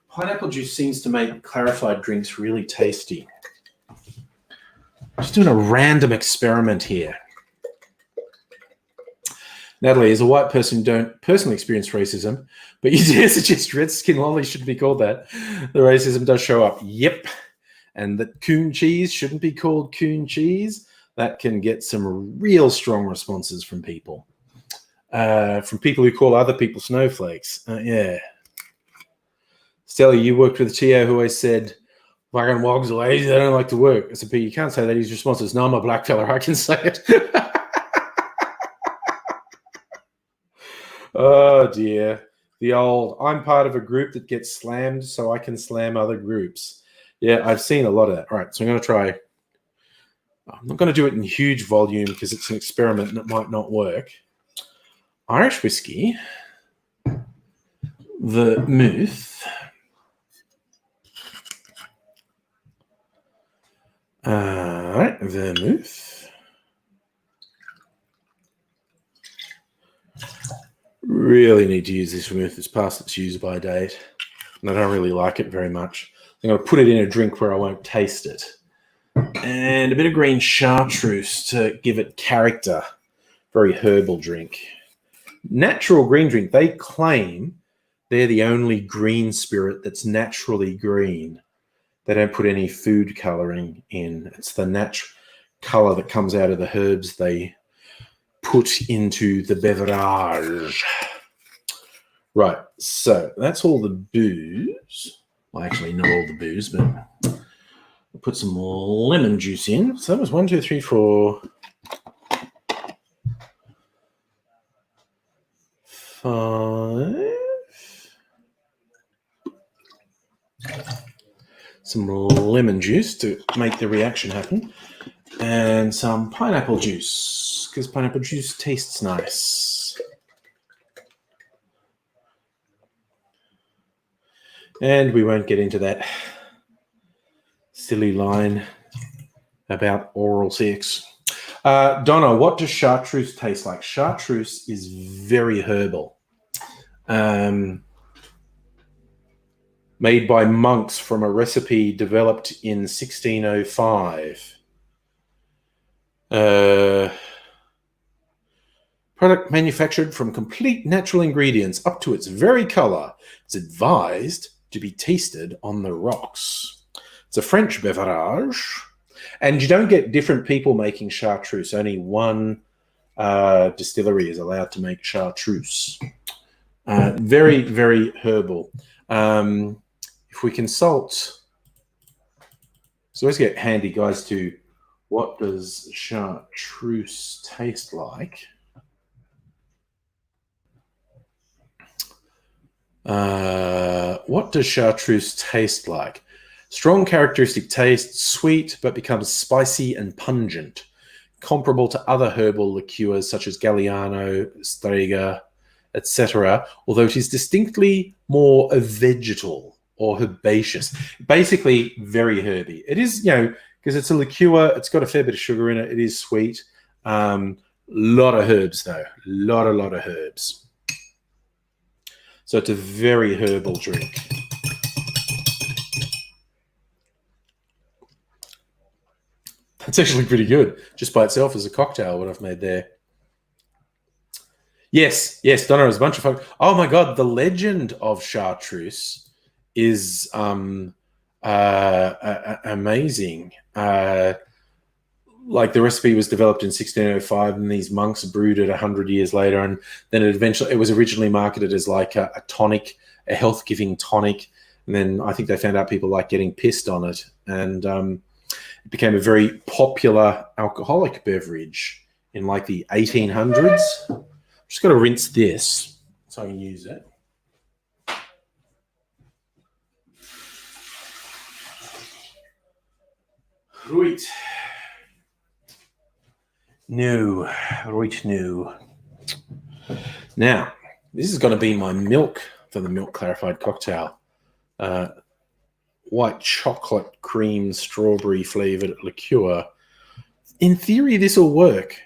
Pineapple juice seems to make clarified drinks really tasty. Just doing a random experiment here. Natalie, as a white person who don't personally experience racism, but you dare suggest red skin lollies shouldn't be called that. The racism does show up. Yep. And that coon cheese shouldn't be called coon cheese. That can get some real strong responses from people. From people who call other people snowflakes. Yeah. Stella, you worked with a TO who always said, fucking wogs are lazy, they don't like to work. I said, but you can't say that. His response is, no, I'm a black fella, I can say it. Oh, dear. The old, I'm part of a group that gets slammed, so I can slam other groups. Yeah, I've seen a lot of that. All right, so I'm going to try. I'm not going to do it in huge volume because it's an experiment and it might not work. Irish whiskey, vermouth, vermouth. Really need to use this vermouth. It's past its use-by date, and I don't really like it very much. I'm going to put it in a drink where I won't taste it. And a bit of green chartreuse to give it character. Very herbal drink. Natural green drink. They claim they're the only green spirit that's naturally green. They don't put any food coloring in. It's the natural color that comes out of the herbs they put into the beverage. Right, so that's all the booze. Well, actually, not all the booze, but I'll put some lemon juice in. So that was 1, 2, 3, 4, 5. Some lemon juice to make the reaction happen. And some pineapple juice, because pineapple juice tastes nice. And we won't get into that silly line about oral sex. Donna, what does chartreuse taste like? Chartreuse is very herbal. Made by monks from a recipe developed in 1605. Product manufactured from complete natural ingredients up to its very color. It's advised to be tasted on the rocks. It's a French beverage. And you don't get different people making chartreuse. Only one distillery is allowed to make chartreuse. Very, very herbal. If if we consult, so let's get handy, guys, to what does Chartreuse taste like? What does Chartreuse taste like? Strong characteristic taste, sweet, but becomes spicy and pungent, comparable to other herbal liqueurs such as Galliano, Strega, etc., although it is distinctly more vegetal or herbaceous. Basically, very herby. It is, because it's a liqueur, it's got a fair bit of sugar in it, it is sweet. Lot of herbs, though. Lot of herbs. So it's a very herbal drink. That's actually pretty good, just by itself as a cocktail, what I've made there. Yes, Donna, it was a bunch of fun. Oh my God, the legend of Chartreuse is amazing. Like the recipe was developed in 1605, and these monks brewed it 100 years later, and then it was originally marketed as like a tonic, a health-giving tonic, and then I think they found out people like getting pissed on it, and it became a very popular alcoholic beverage in like the 1800s. Just got to rinse this so I can use it. Right. No. Now, this is going to be my milk for the milk clarified cocktail. White chocolate cream strawberry flavored liqueur. In theory, this will work,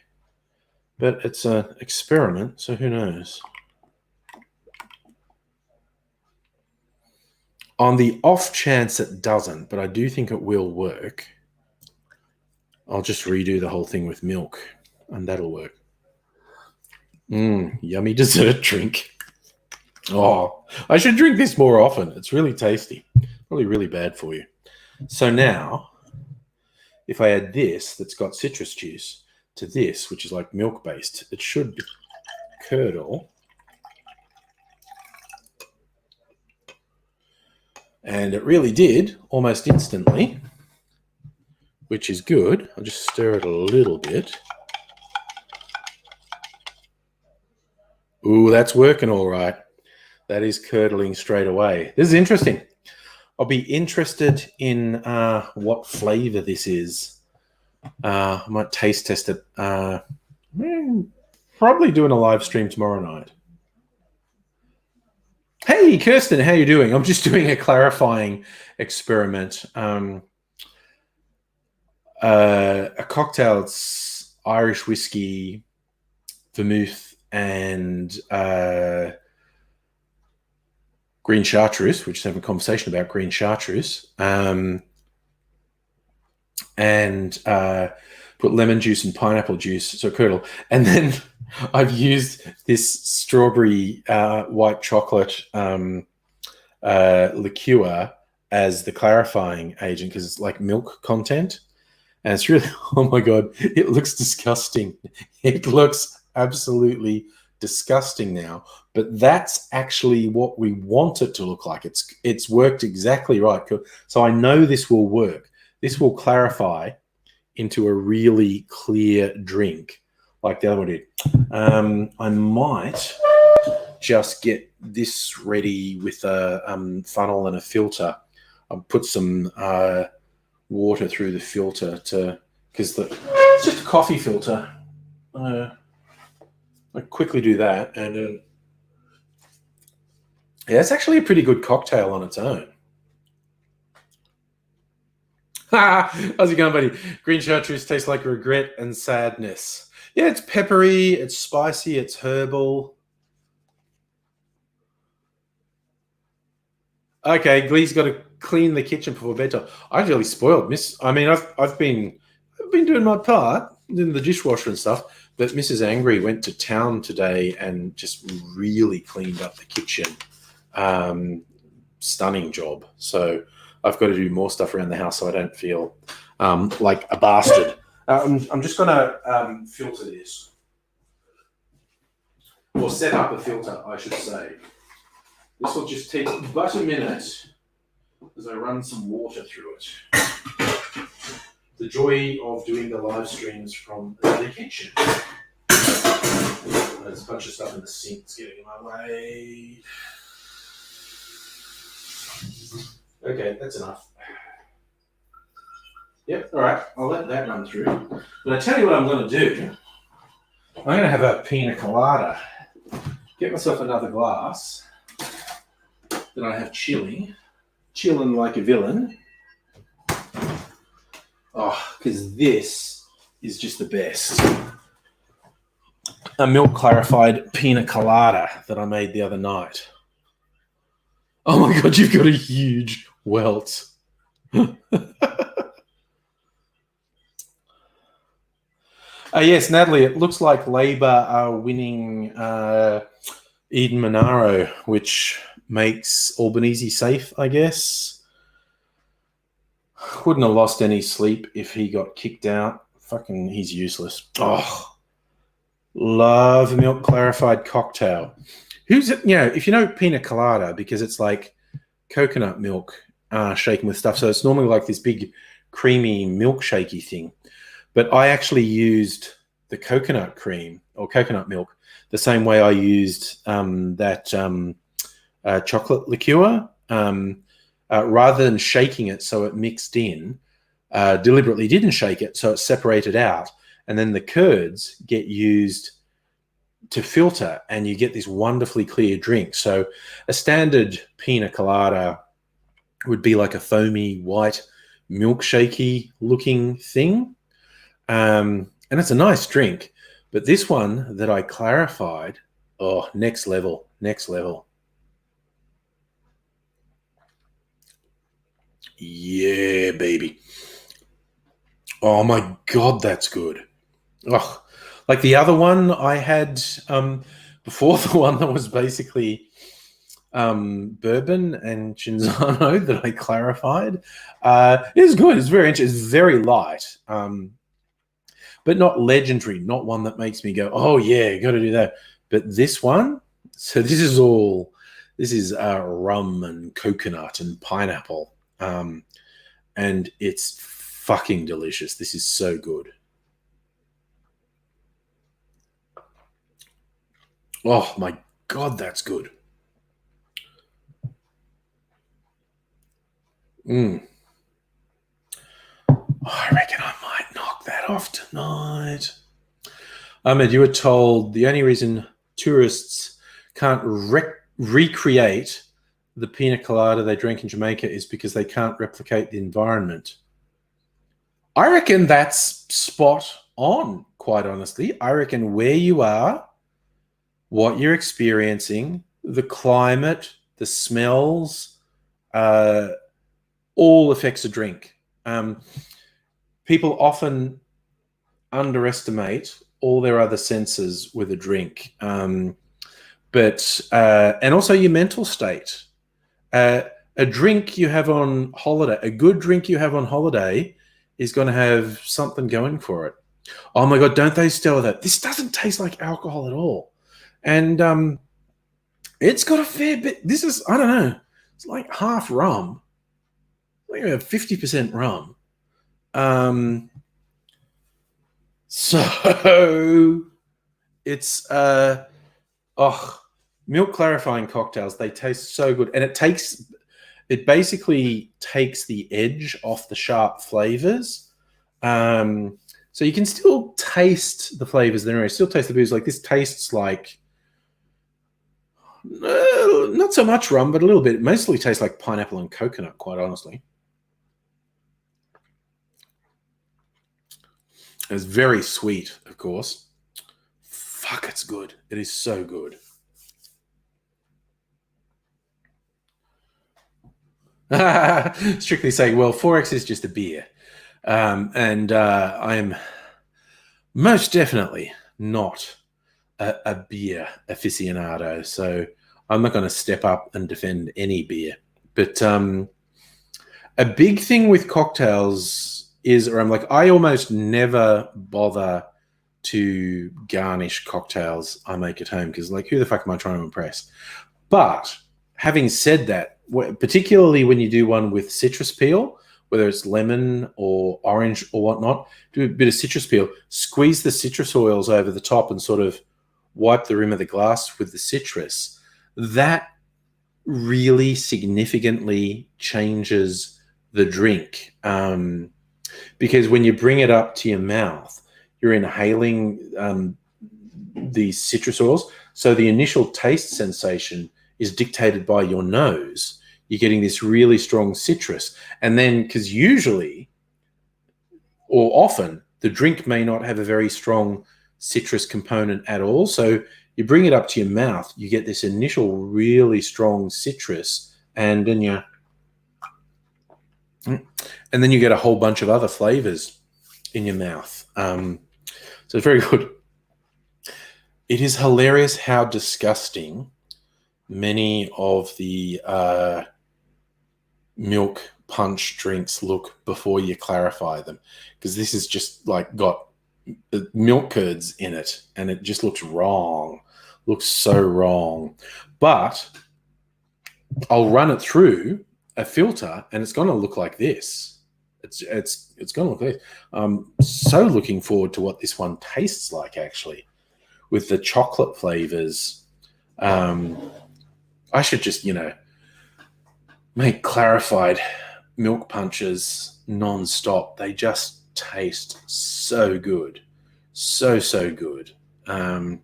but it's an experiment, so who knows? On the off chance it doesn't, but I do think it will work, I'll just redo the whole thing with milk, and that'll work. Yummy dessert drink. Oh, I should drink this more often. It's really tasty. Probably really bad for you. So now, if I add this that's got citrus juice to this, which is like milk-based, it should curdle. And it really did, almost instantly, which is good. I'll just stir it a little bit. Ooh, that's working all right. That is curdling straight away. This is interesting. I'll be interested in what flavor this is. I might taste test it. Probably doing a live stream tomorrow night. Hey, Kirsten, how you doing? I'm just doing a clarifying experiment. A cocktail, it's Irish whiskey, vermouth, and green chartreuse, which is having a conversation about green chartreuse, and put lemon juice and pineapple juice, so curdle. And then I've used this strawberry white chocolate liqueur as the clarifying agent because it's like milk content. And it's really, oh my God, it looks disgusting. It looks absolutely disgusting now, but that's actually what we want it to look like. It's worked exactly right. So I know this will work. This will clarify into a really clear drink like the other one did. I might just get this ready with a funnel and a filter. I'll put some water through the filter because it's just a coffee filter. I quickly do that, and yeah, it's actually a pretty good cocktail on its own. How's it going, buddy? Green chartreuse tastes like regret and sadness. Yeah, it's peppery, it's spicy, it's herbal. Okay, Glee's got to clean the kitchen before bedtime. I really spoiled Miss. I mean, I've been doing my part in the dishwasher and stuff. But Mrs. Angry went to town today and just really cleaned up the kitchen. Stunning job. So I've got to do more stuff around the house so I don't feel like a bastard. I'm just going to filter this. Or set up a filter, I should say. This will just take but a minute. as I run some water through it. The joy of doing the live streams from the kitchen. There's a bunch of stuff in the sink that's getting in my way. Okay, that's enough. Yep, all right, I'll let that run through. But I tell you what I'm going to do. I'm going to have a pina colada. Get myself another glass. Then I have chilling like a villain. Oh, because this is just the best. A milk clarified pina colada that I made the other night. Oh my God, you've got a huge welt. Yes, Natalie, it looks like Labor are winning Eden Monaro, which makes Albanese safe, I guess. Wouldn't have lost any sleep if he got kicked out. Fucking, he's useless. Oh, love a milk clarified cocktail. Who's it? You know, if you know pina colada, because it's like coconut milk shaken with stuff. So it's normally like this big creamy milkshakey thing. But I actually used the coconut cream or coconut milk the same way I used that chocolate liqueur. Rather than shaking it so it mixed in, deliberately didn't shake it so it separated out. And then the curds get used to filter and you get this wonderfully clear drink. So a standard pina colada would be like a foamy, white, milkshakey looking thing. And it's a nice drink. But this one that I clarified, oh, next level, next level. Yeah, baby. Oh my God, that's good. Oh, like the other one I had before, the one that was basically bourbon and Cinzano that I clarified. It's good. It's very interesting. It's very light, but not legendary. Not one that makes me go, oh yeah, got to do that. But this one, so this is rum and coconut and pineapple. And it's fucking delicious. This is so good. Oh my God, that's good. Oh, I reckon I might knock that off tonight. Ahmed, you were told the only reason tourists can't recreate the pina colada they drink in Jamaica is because they can't replicate the environment. I reckon that's spot on, quite honestly. I reckon where you are, what you're experiencing, the climate, the smells, all affects a drink. People often underestimate all their other senses with a drink, but and also your mental state. A drink you have on holiday, a good drink you have on holiday is going to have something going for it. Oh my God, don't they still that? This doesn't taste like alcohol at all. And it's got a fair bit. This is, I don't know, it's like half rum. Like 50% rum. So it's milk clarifying cocktails, they taste so good. And it basically takes the edge off the sharp flavors. So you can still taste the flavors there. Still taste the booze. Like this tastes like not so much rum, but a little bit. It mostly tastes like pineapple and coconut, quite honestly. It's very sweet, of course. Fuck, it's good. It is so good. Strictly saying, well, 4X is just a beer. And I am most definitely not a beer aficionado. So I'm not going to step up and defend any beer. But a big thing with cocktails is, or I'm like, I almost never bother to garnish cocktails I make at home because, like, who the fuck am I trying to impress? But having said that, particularly when you do one with citrus peel, whether it's lemon or orange or whatnot, do a bit of citrus peel, squeeze the citrus oils over the top and sort of wipe the rim of the glass with the citrus. That really significantly changes the drink, because when you bring it up to your mouth, you're inhaling these citrus oils. So the initial taste sensation is dictated by your nose. You're getting this really strong citrus. And then, because usually or often the drink may not have a very strong citrus component at all. So you bring it up to your mouth, you get this initial really strong citrus, and then you get a whole bunch of other flavors in your mouth. So it's very good. It is hilarious how disgusting many of the milk punch drinks look before you clarify them, because this is just like got milk curds in it, and it just looks wrong. Looks so wrong. But I'll run it through a filter, and it's going to look like this. It's going to look like this. I'm so looking forward to what this one tastes like, actually, with the chocolate flavors. I should just, make clarified milk punches non-stop. They just taste so good. So good. All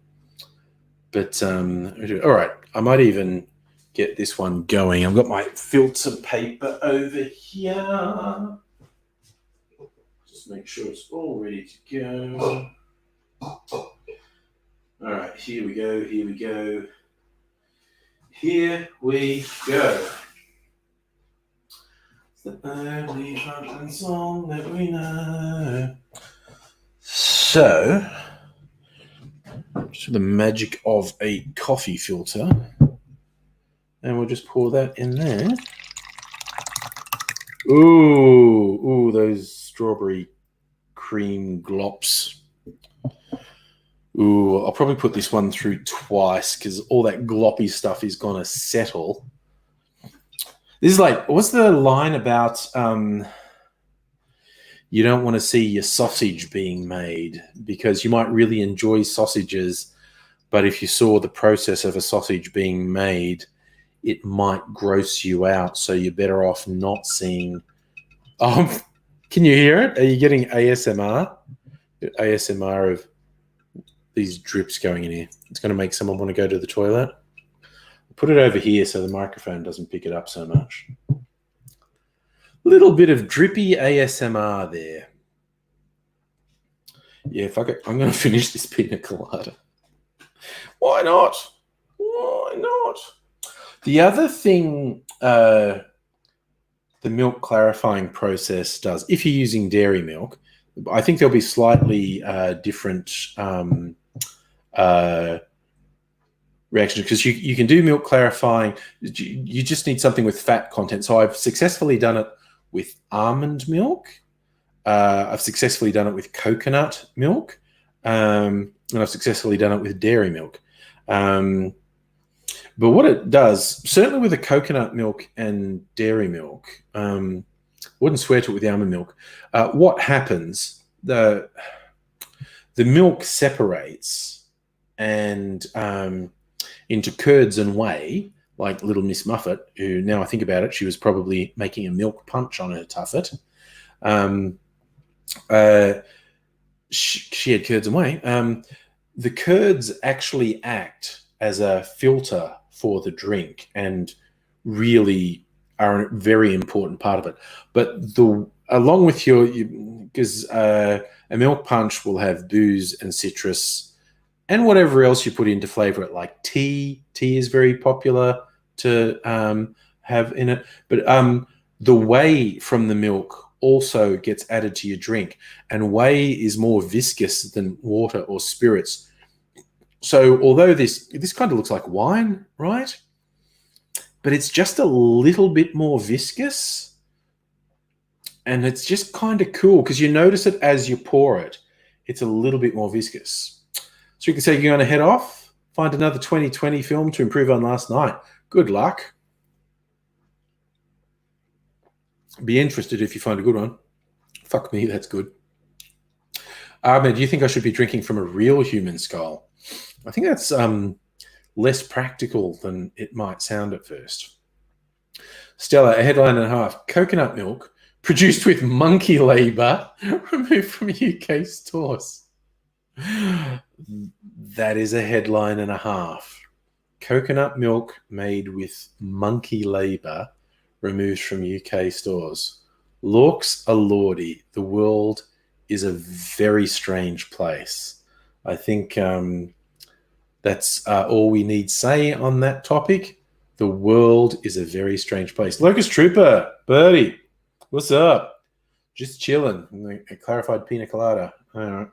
right, I might even get this one going. I've got my filter paper over here. Just make sure it's all ready to go. All right, here we go. It's the only fucking song that we know. So, just with the magic of a coffee filter, and we'll just pour that in there. Ooh, those strawberry cream glops. Ooh, I'll probably put this one through twice because all that gloppy stuff is going to settle. This is like, what's the line about you don't want to see your sausage being made because you might really enjoy sausages, but if you saw the process of a sausage being made, it might gross you out, so you're better off not seeing. Can you hear it? Are you getting ASMR? ASMR of these drips going in here. It's going to make someone want to go to the toilet. Put it over here so the microphone doesn't pick it up so much. Little bit of drippy ASMR there. Yeah, fuck it. I'm going to finish this pina colada. Why not? The other thing the milk clarifying process does, if you're using dairy milk, I think there'll be slightly different reactions, because you can do milk clarifying. You just need something with fat content. So I've successfully done it with almond milk. I've successfully done it with coconut milk. And I've successfully done it with dairy milk. But what it does, certainly with the coconut milk and dairy milk, wouldn't swear to it with the almond milk. What happens, the milk separates and into curds and whey, like little Miss Muffet, who, now I think about it, she was probably making a milk punch on her tuffet. She had curds and whey. The curds actually act as a filter for the drink and really are a very important part of it. But along with because a milk punch will have booze and citrus and whatever else you put in to flavor it, like tea. Tea is very popular to have in it. But the whey from the milk also gets added to your drink. And whey is more viscous than water or spirits. So although this kind of looks like wine, right? But it's just a little bit more viscous. And it's just kind of cool because you notice it as you pour it. It's a little bit more viscous. So you can say you're going to head off, find another 2020 film to improve on last night. Good luck. Be interested if you find a good one. Fuck me, that's good. Ahmed, do you think I should be drinking from a real human skull? I think that's less practical than it might sound at first. Stella, a headline and a half. Coconut milk produced with monkey labour removed from UK stores. That is a headline and a half. Coconut milk made with monkey labour removed from UK stores. Lorks a lordy. The world is a very strange place. I think that's all we need say on that topic. The world is a very strange place. Locust Trooper, Birdie, what's up? Just chilling. A clarified pina colada. All right.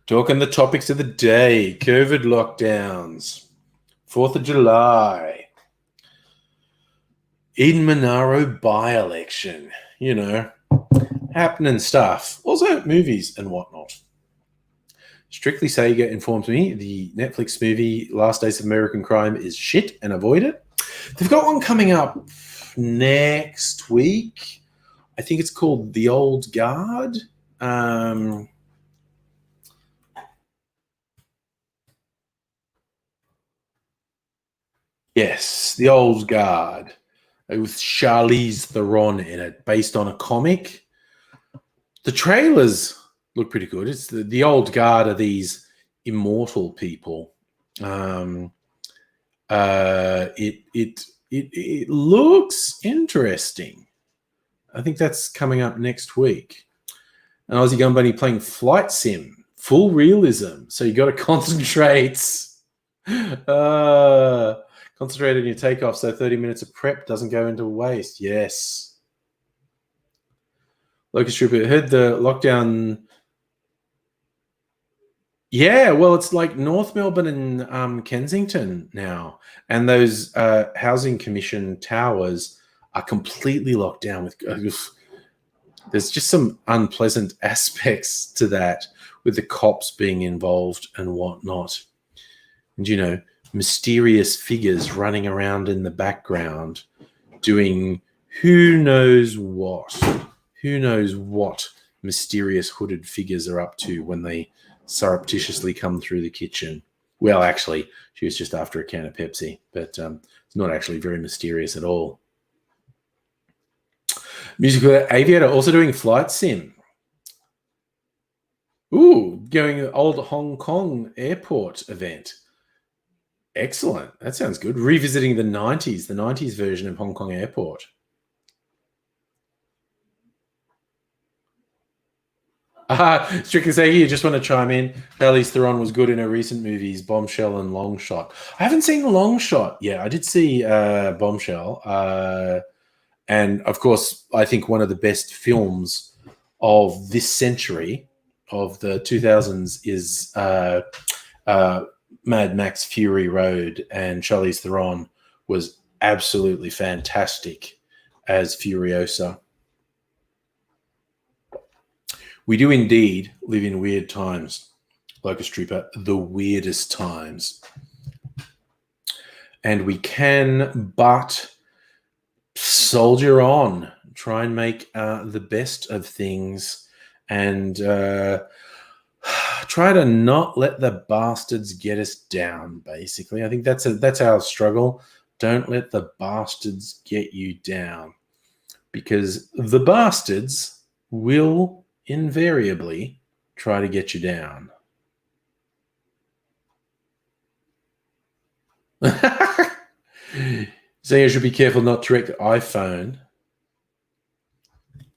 Talking the topics of the day. COVID lockdowns. 4th of July. Eden Monaro by-election. You know, happening stuff. Also movies and whatnot. Strictly Sega informs me the Netflix movie Last Days of American Crime is shit and avoid it. They've got one coming up next week. I think it's called The Old Guard. Yes, The Old Guard. With Charlize Theron in it, based on a comic. The trailers look pretty good. It's the Old Guard are these immortal people. It looks interesting. I think that's coming up next week. An Aussie gun bunny playing flight sim, full realism. So you got to concentrate. Concentrate on your takeoff so 30 minutes of prep doesn't go into waste. Yes. Locust Trooper, heard the lockdown. Yeah, well, it's like North Melbourne and Kensington now. And those housing commission towers are completely locked down. There's just some unpleasant aspects to that with the cops being involved and whatnot. And, you know, mysterious figures running around in the background doing who knows what. Who knows what mysterious hooded figures are up to when they surreptitiously come through the kitchen. Well, actually, she was just after a can of Pepsi, but it's not actually very mysterious at all. Musical Aviator also doing flight sim. Ooh, going to the old Hong Kong airport event. Excellent. That sounds good. Revisiting the 90s version of Hong Kong Airport. Strictly say you just want to chime in. Charlize Theron was good in her recent movies, Bombshell and Long Shot. I haven't seen Long Shot yet. I did see Bombshell. And, of course, I think one of the best films of this century, of the 2000s, is Mad Max Fury Road, and Charlize Theron was absolutely fantastic as Furiosa. We do indeed live in weird times, Locust Trooper, the weirdest times. And we can but soldier on, try and make the best of things, and try to not let the bastards get us down, basically. I think that's our struggle. Don't let the bastards get you down, because the bastards will invariably try to get you down. So you should be careful not to wreck the iPhone,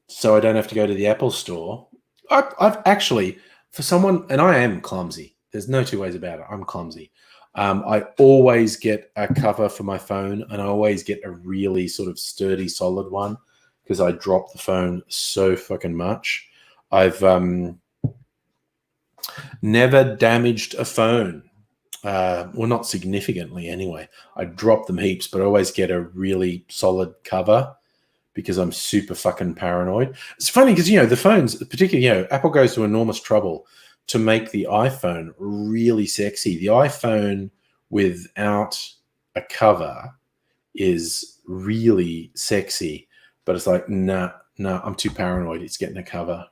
so I don't have to go to the Apple store. I've actually, for someone, and I am clumsy. There's no two ways about it. I'm clumsy. I always get a cover for my phone, and I always get a really sort of sturdy, solid one, because I drop the phone so fucking much. I've never damaged a phone. Well, not significantly anyway. I drop them heaps, but I always get a really solid cover because I'm super fucking paranoid. It's funny because, the phones, particularly, Apple goes to enormous trouble to make the iPhone really sexy. The iPhone without a cover is really sexy, but it's like, nah, I'm too paranoid. It's getting a cover.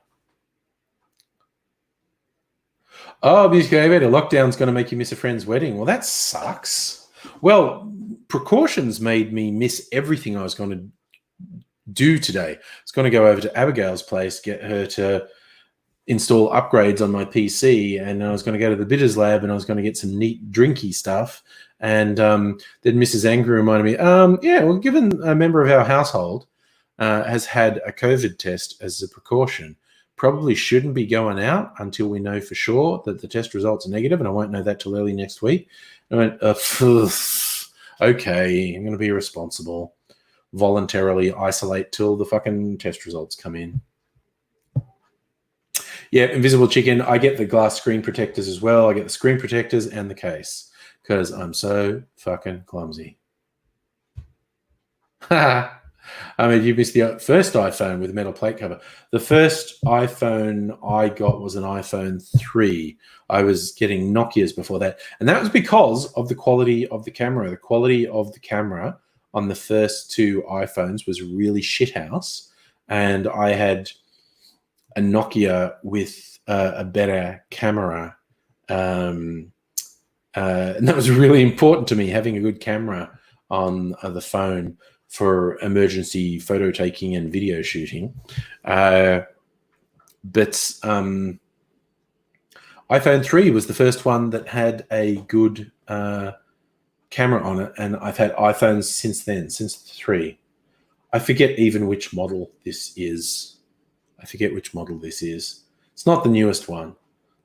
Oh, music elevator, lockdown's going to make you miss a friend's wedding. Well, that sucks. Well, precautions made me miss everything I was going to do today. I was going to go over to Abigail's place, get her to install upgrades on my PC, and I was going to go to the Bitters lab, and I was going to get some neat drinky stuff. And then Mrs. Angry reminded me, yeah, well, given a member of our household has had a COVID test as a precaution, probably shouldn't be going out until we know for sure that the test results are negative, and I won't know that till early next week. And I went, okay, I'm going to be responsible. Voluntarily isolate till the fucking test results come in. Yeah, Invisible Chicken. I get the glass screen protectors as well. I get the screen protectors and the case because I'm so fucking clumsy. I mean, you missed the first iPhone with a metal plate cover. The first iPhone I got was an iPhone 3. I was getting Nokias before that. And that was because of the quality of the camera. The quality of the camera on the first two iPhones was really shithouse. And I had a Nokia with a better camera. And that was really important to me, having a good camera on the phone for emergency photo taking and video shooting. But iPhone 3 was the first one that had a good camera on it, and I've had iPhones since then, since the 3. I forget even which model this is. It's not the newest one.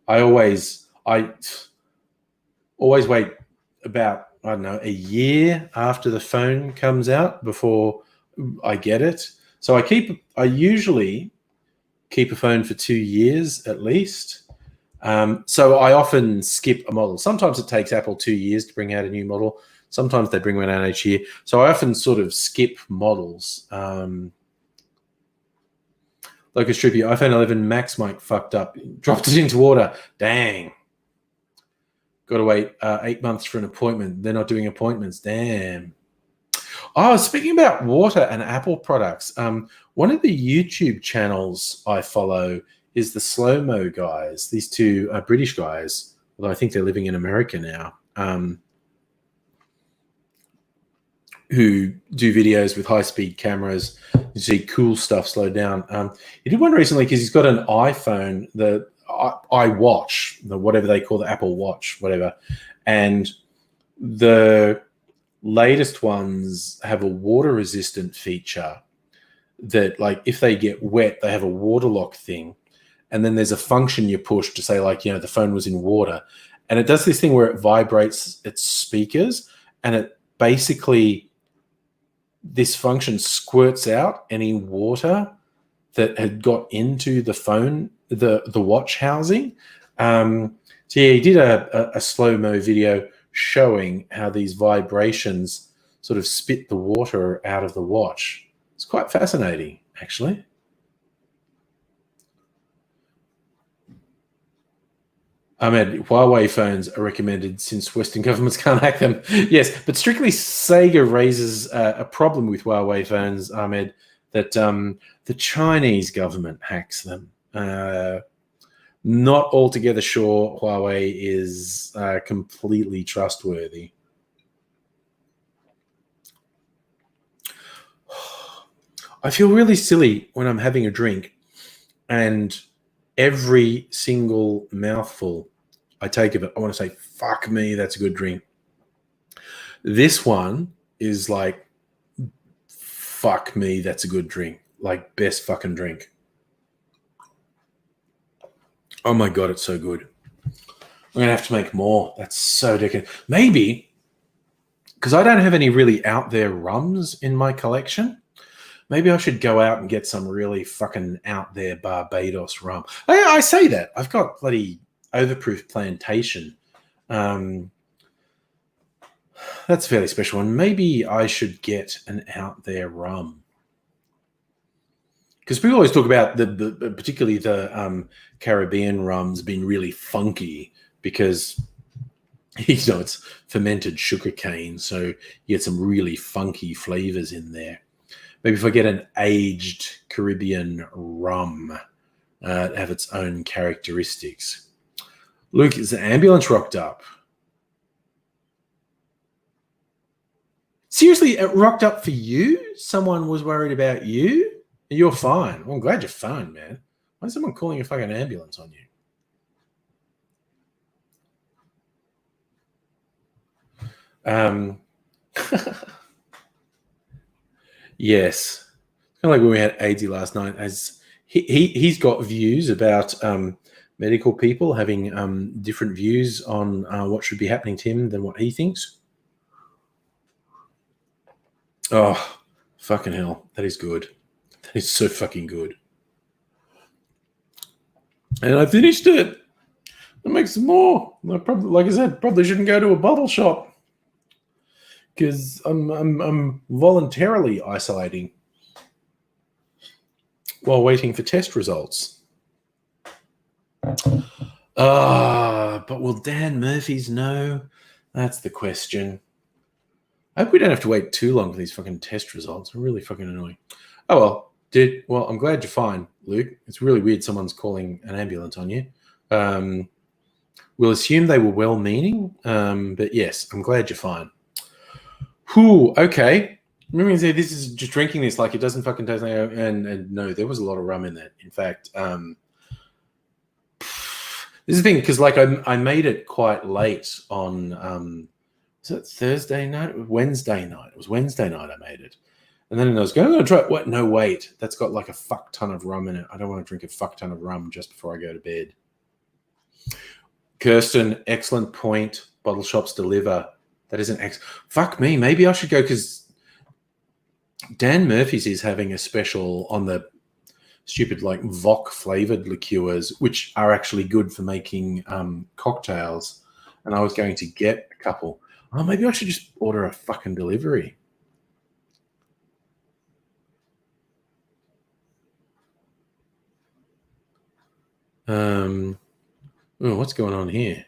I always wait about, I don't know, a year after the phone comes out before I get it. So I usually keep a phone for 2 years at least. So I often skip a model. Sometimes it takes Apple 2 years to bring out a new model. Sometimes they bring one out each year. So I often sort of skip models. Locust Trippy, iPhone 11 Max mic fucked up. Dropped it into water. Dang. Got to wait 8 months for an appointment. They're not doing appointments. Damn. Oh, speaking about water and Apple products, one of the YouTube channels I follow is the Slow Mo guys. These two British guys, although I think they're living in America now, who do videos with high-speed cameras. You see cool stuff slowed down. He did one recently because he's got an iPhone, the iWatch, whatever they call the Apple Watch, whatever. And the latest ones have a water-resistant feature that, like, if they get wet, they have a water lock thing. And then there's a function you push to say, like, the phone was in water. And it does this thing where it vibrates its speakers, and it basically, this function squirts out any water that had got into the phone, the watch housing. So yeah, he did a slow-mo video showing how these vibrations sort of spit the water out of the watch. It's quite fascinating, actually. Ahmed, Huawei phones are recommended since Western governments can't hack them. Yes, but strictly Sega raises a problem with Huawei phones, Ahmed, that the Chinese government hacks them. Not altogether sure Huawei is completely trustworthy. I feel really silly when I'm having a drink and every single mouthful I take of it, I want to say, fuck me, that's a good drink. This one is like, fuck me, that's a good drink. Like, best fucking drink. Oh my God, it's so good. I'm going to have to make more. That's so decadent. Maybe, because I don't have any really out there rums in my collection, maybe I should go out and get some really fucking out there Barbados rum. I say that. I've got bloody Overproof Plantation. That's a fairly special one. Maybe I should get an out there rum. Because people always talk about particularly the Caribbean rums being really funky because it's fermented sugar cane, so you get some really funky flavors in there. Maybe if I get an aged Caribbean rum, have its own characteristics. Luke, is the ambulance rocked up? Seriously, it rocked up for you? Someone was worried about you? You're fine. Well, I'm glad you're fine, man. Why is someone calling a fucking ambulance on you? Yes. Kind of like when we had AD last night. As he's got views about medical people having different views on what should be happening to him than what he thinks. Oh, fucking hell. That is good. That is so fucking good. And I finished it. I'll make some more. I probably, like I said, probably shouldn't go to a bottle shop because I'm voluntarily isolating while waiting for test results. But will Dan Murphy's know? That's the question. I hope we don't have to wait too long for these fucking test results. They're really fucking annoying. Oh, well. Well, I'm glad you're fine, Luke. It's really weird someone's calling an ambulance on you. We'll assume they were well-meaning, but yes, I'm glad you're fine. Whew, okay. Remember to say this is just drinking this like it doesn't fucking taste like, and no, there was a lot of rum in that. In fact, this is the thing, because like I made it quite late on was it Thursday night? Wednesday night. It was Wednesday night I made it. And then I was going, I'm going to try it. What? No, wait. That's got like a fuck ton of rum in it. I don't want to drink a fuck ton of rum just before I go to bed. Kirsten, excellent point. Bottle shops deliver. That isn't fuck me. Maybe I should go, because Dan Murphy's is having a special on the stupid like Voc flavored liqueurs, which are actually good for making cocktails. And I was going to get a couple. Oh, maybe I should just order a fucking delivery. What's going on here?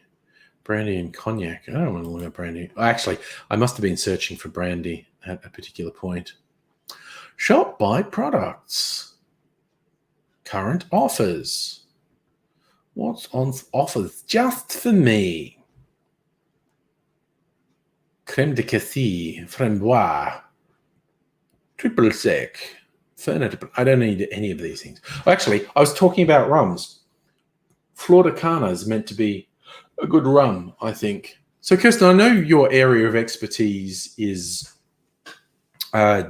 Brandy and cognac. I don't want to look at brandy. Actually, I must have been searching for brandy at a particular point. Shop by products. Current offers. What's on offers just for me? Creme de cassis, framboise, triple sec, fernet. I don't need any of these things. Actually, I was talking about rums. Flor de Cana is meant to be a good rum, I think. So, Kirsten, I know your area of expertise is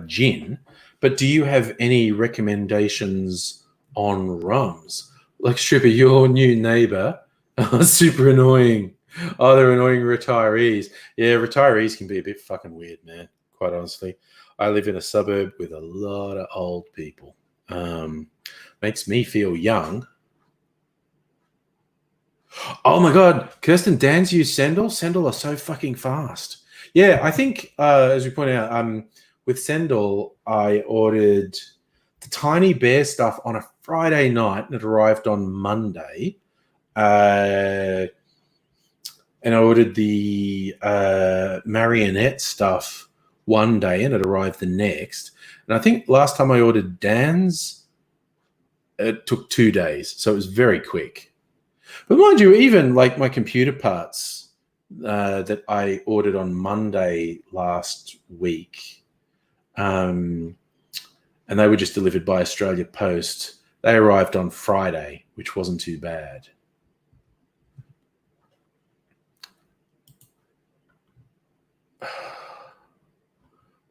gin, but do you have any recommendations on rums? Like, Stripper, your new neighbor, super annoying. Oh, they're annoying retirees. Yeah, retirees can be a bit fucking weird, man, quite honestly. I live in a suburb with a lot of old people. Makes me feel young. Oh my God, Kirsten, Dan's use Sendle. Sendle are so fucking fast. Yeah, I think, as we point out, with Sendle, I ordered the Tiny Bear stuff on a Friday night, and it arrived on Monday. And I ordered the Marionette stuff one day, and it arrived the next. And I think last time I ordered Dan's, it took 2 days, so it was very quick. But mind you, even like my computer parts that I ordered on Monday last week, and they were just delivered by Australia Post, they arrived on Friday, which wasn't too bad.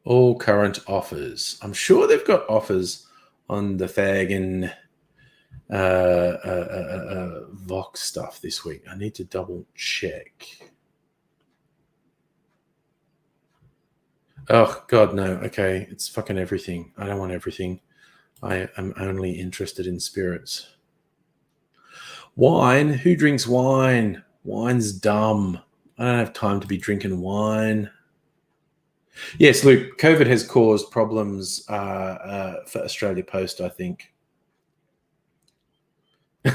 All current offers. I'm sure they've got offers on the Fagan Vox stuff this week. I need to double check. Oh God, no. Okay, it's fucking everything. I don't want everything. I am only interested in spirits. Wine? Who drinks wine? Wine's dumb. I don't have time to be drinking wine. Yes, Luke, COVID has caused problems for Australia Post, I think.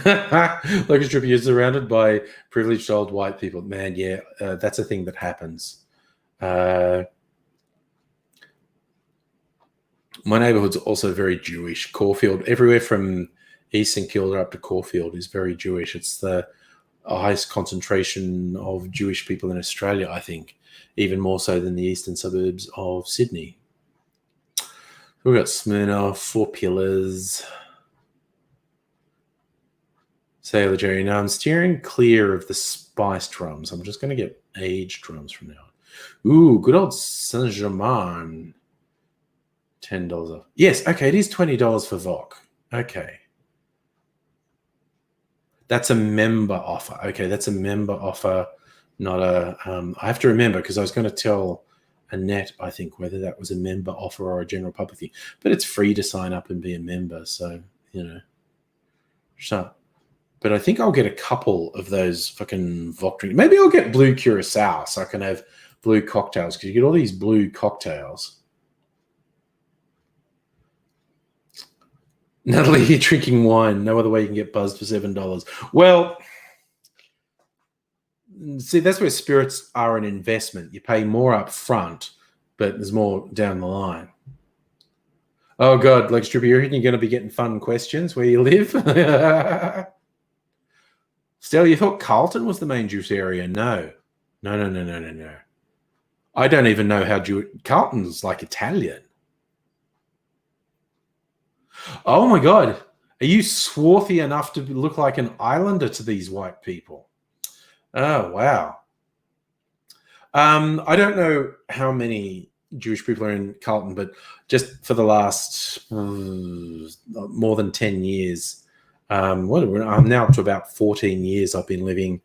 Like a stripper, you're surrounded by privileged old white people. Man, yeah, that's a thing that happens. My neighborhood's also very Jewish. Caulfield, everywhere from East St Kilda up to Caulfield is very Jewish. It's the highest concentration of Jewish people in Australia, I think, even more so than the eastern suburbs of Sydney. We've got Smirnoff, Four Pillars, Sailor Jerry. Now I'm steering clear of the spiced rums. I'm just going to get aged rums from now on. Ooh, good old Saint Germain. $10 off. Yes, okay, it is $20 for Voc. Okay. That's a member offer. Okay, that's a member offer, not a... I have to remember because I was going to tell Annette, I think, whether that was a member offer or a general public thing. But it's free to sign up and be a member, so, you know. So, but I think I'll get a couple of those fucking Voc drinks. Maybe I'll get blue curacao so I can have blue cocktails because you get all these blue cocktails. Natalie, you're drinking wine. No other way you can get buzzed for $7. Well, see, that's where spirits are an investment. You pay more up front, but there's more down the line. Oh, God, like Stripper, you're going to be getting fun questions where you live? Stella, you thought Carlton was the main Jewish area? No. No. I don't even know how Carlton's like Italian. Oh my God. Are you swarthy enough to look like an islander to these white people? Oh, wow. I don't know how many Jewish people are in Carlton, but just for the last more than 10 years, I'm now up to about 14 years I've been living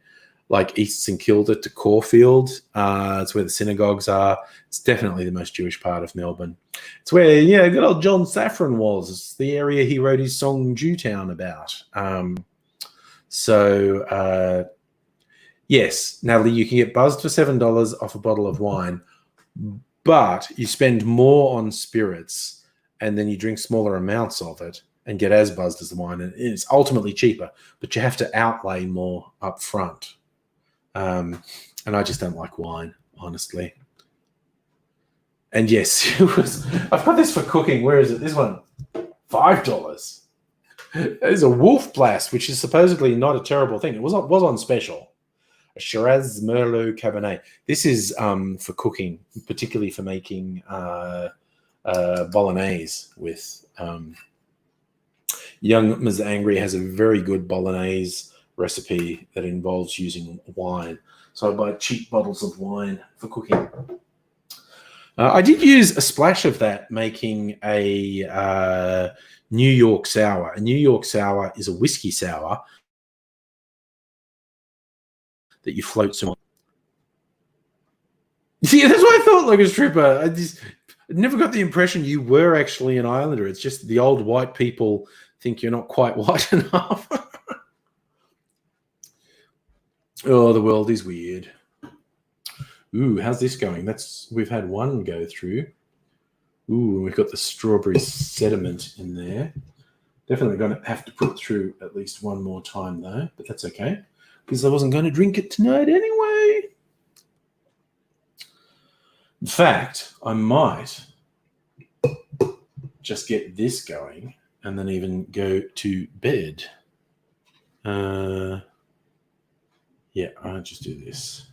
like East St Kilda to Caulfield. It's where the synagogues are. It's definitely the most Jewish part of Melbourne. It's where, good old John Safran was. It's the area he wrote his song Jewtown about. Yes, Natalie, you can get buzzed for $7 off a bottle of wine, but you spend more on spirits and then you drink smaller amounts of it and get as buzzed as the wine. And it's ultimately cheaper, but you have to outlay more up front. And I just don't like wine, honestly. And yes, I've got this for cooking. Where is it? This one, $5. There's a Wolf Blast, which is supposedly not a terrible thing. It was on special. A Shiraz Merlot Cabernet. This is for cooking, particularly for making bolognese with... Young Ms. Angry has a very good bolognese recipe that involves using wine. So I buy cheap bottles of wine for cooking. I did use a splash of that making a New York sour. A New York sour is a whiskey sour that you float some. Yeah, that's what I thought, like a stripper. I never got the impression you were actually an islander. It's just the old white people think you're not quite white enough. Oh, the world is weird. Ooh, how's this going? We've had one go through. Ooh, we've got the strawberry sediment in there. Definitely going to have to put it through at least one more time though, but that's okay because I wasn't going to drink it tonight anyway. In fact, I might just get this going and then even go to bed. Yeah, I'll just do this.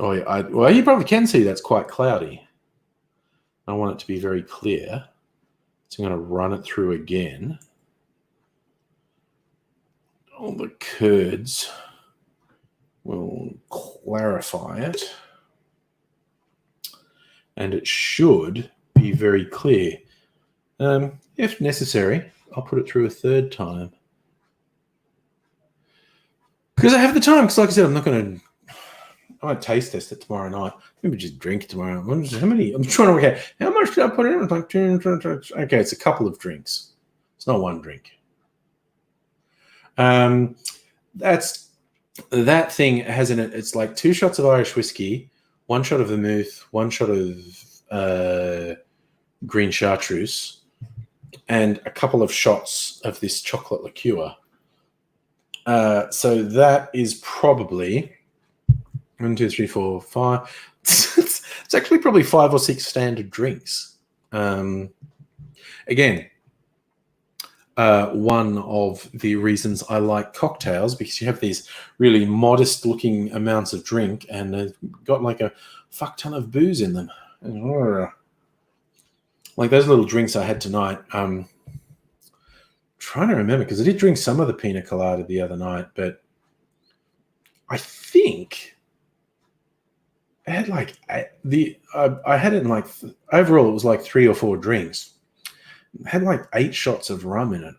Well, you probably can see that's quite cloudy. I want it to be very clear. So I'm going to run it through again. All the curds will clarify it. And it should be very clear. If necessary, I'll put it through a third time. Because I have the time, because like I said, I might taste test it tomorrow night. Maybe just drink it tomorrow. I'm trying to work out, how much did I put in? Okay, it's a couple of drinks. It's not one drink. That thing has in it, it's like 2 shots of Irish whiskey, 1 shot of vermouth, 1 shot of green chartreuse, and a couple of shots of this chocolate liqueur. So that is probably 1, 2, 3, 4, 5. It's actually probably 5 or 6 standard drinks. Again, one of the reasons I like cocktails, because you have these really modest looking amounts of drink and they've got like a fuck ton of booze in them. Like those little drinks I had tonight. Trying to remember, because I did drink some of the pina colada the other night, but I think I had like I had it in like overall it was like 3 or 4 drinks. I had like 8 shots of rum in it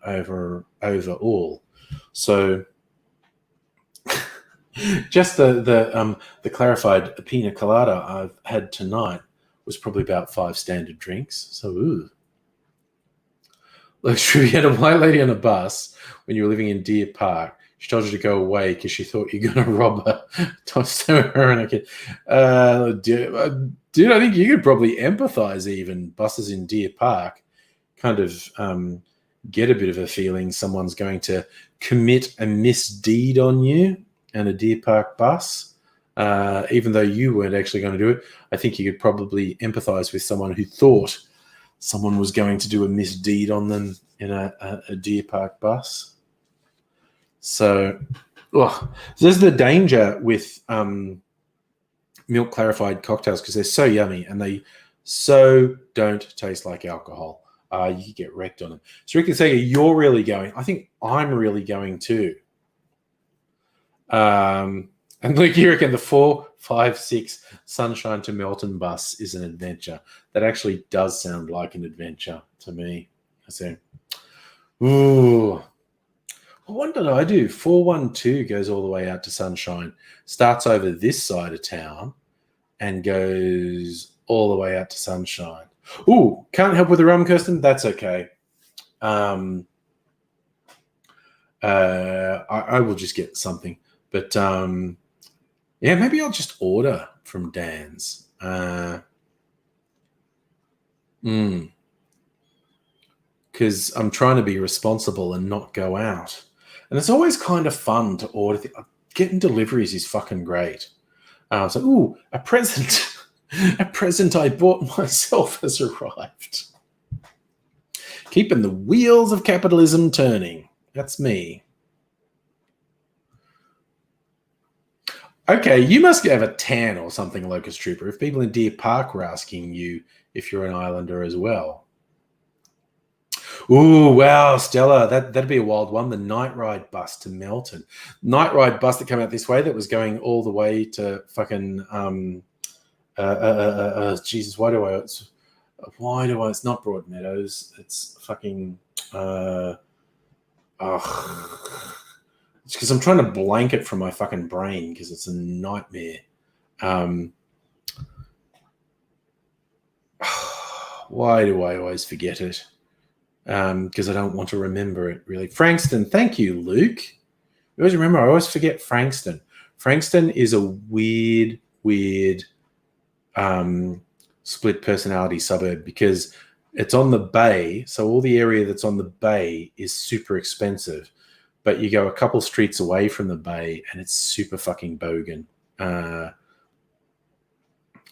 overall. So just the clarified pina colada I've had tonight was probably about 5 standard drinks. So ooh. Look, you had a white lady on a bus when you were living in Deer Park. She told you to go away because she thought you were going to rob her. Her and a kid. Dude, I think you could probably empathize even. Buses in Deer Park kind of get a bit of a feeling someone's going to commit a misdeed on you and a Deer Park bus. Even though you weren't actually going to do it, I think you could probably empathize with someone who thought someone was going to do a misdeed on them in a Deer Park bus. So there's the danger with milk clarified cocktails because they're so yummy and they so don't taste like alcohol. You get wrecked on them. So Rick and Sega, you're really going. I think I'm really going too. And Luke, you reckon the 4, 5, 6 Sunshine to Melton bus is an adventure. That actually does sound like an adventure to me. I say, ooh. Well, what did I do? 412 goes all the way out to Sunshine, starts over this side of town, and goes all the way out to Sunshine. Ooh, can't help with the rum, Kirsten? That's okay. I will just get something. But yeah, maybe I'll just order from Dan's. Because I'm trying to be responsible and not go out. And it's always kind of fun to order. Getting deliveries is fucking great. So, ooh, a present. A present I bought myself has arrived. Keeping the wheels of capitalism turning. That's me. Okay, you must have a tan or something, Locust Trooper, if people in Deer Park were asking you if you're an islander as well. Ooh, wow, Stella, that'd be a wild one. The night ride bus to Melton. Night ride bus that came out this way that was going all the way to fucking Jesus, why do I it's not Broadmeadows, it's fucking it's because I'm trying to blank it from my fucking brain because it's a nightmare. Why do I always forget it? Because I don't want to remember it, really. Frankston, thank you, Luke. You always remember, I always forget Frankston. Frankston is a weird split personality suburb because it's on the bay, so all the area that's on the bay is super expensive. But you go a couple streets away from the bay and it's super fucking bogan.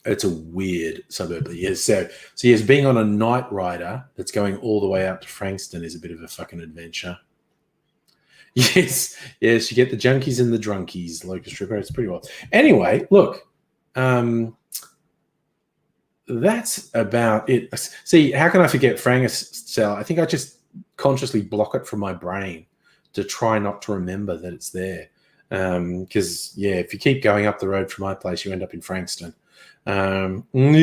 It's a weird suburb. Yes, so yes, being on a night rider that's going all the way out to Frankston is a bit of a fucking adventure. Yes, you get the junkies and the drunkies, Locust Trooper. It's pretty well. Anyway, look, that's about it. See, how can I forget Frankenstein? I think I just consciously block it from my brain to try not to remember that it's there. Because, if you keep going up the road from my place, you end up in Frankston. Don't want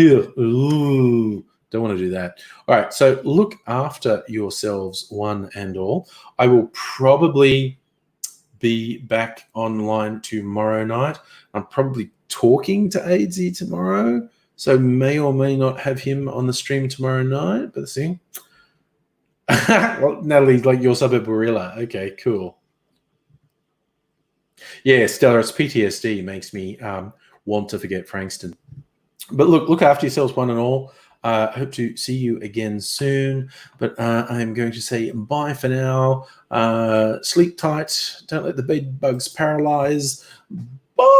to do that. All right, so look after yourselves, one and all. I will probably be back online tomorrow night. I'm probably talking to Aidsy tomorrow, so may or may not have him on the stream tomorrow night. But see, well, Natalie, like your suburb gorilla. Okay, cool. Yeah, Stella, it's PTSD makes me want to forget Frankston. But look after yourselves, one and all. Hope to see you again soon. But I'm going to say bye for now. Sleep tight. Don't let the bed bugs paralyze. Bye.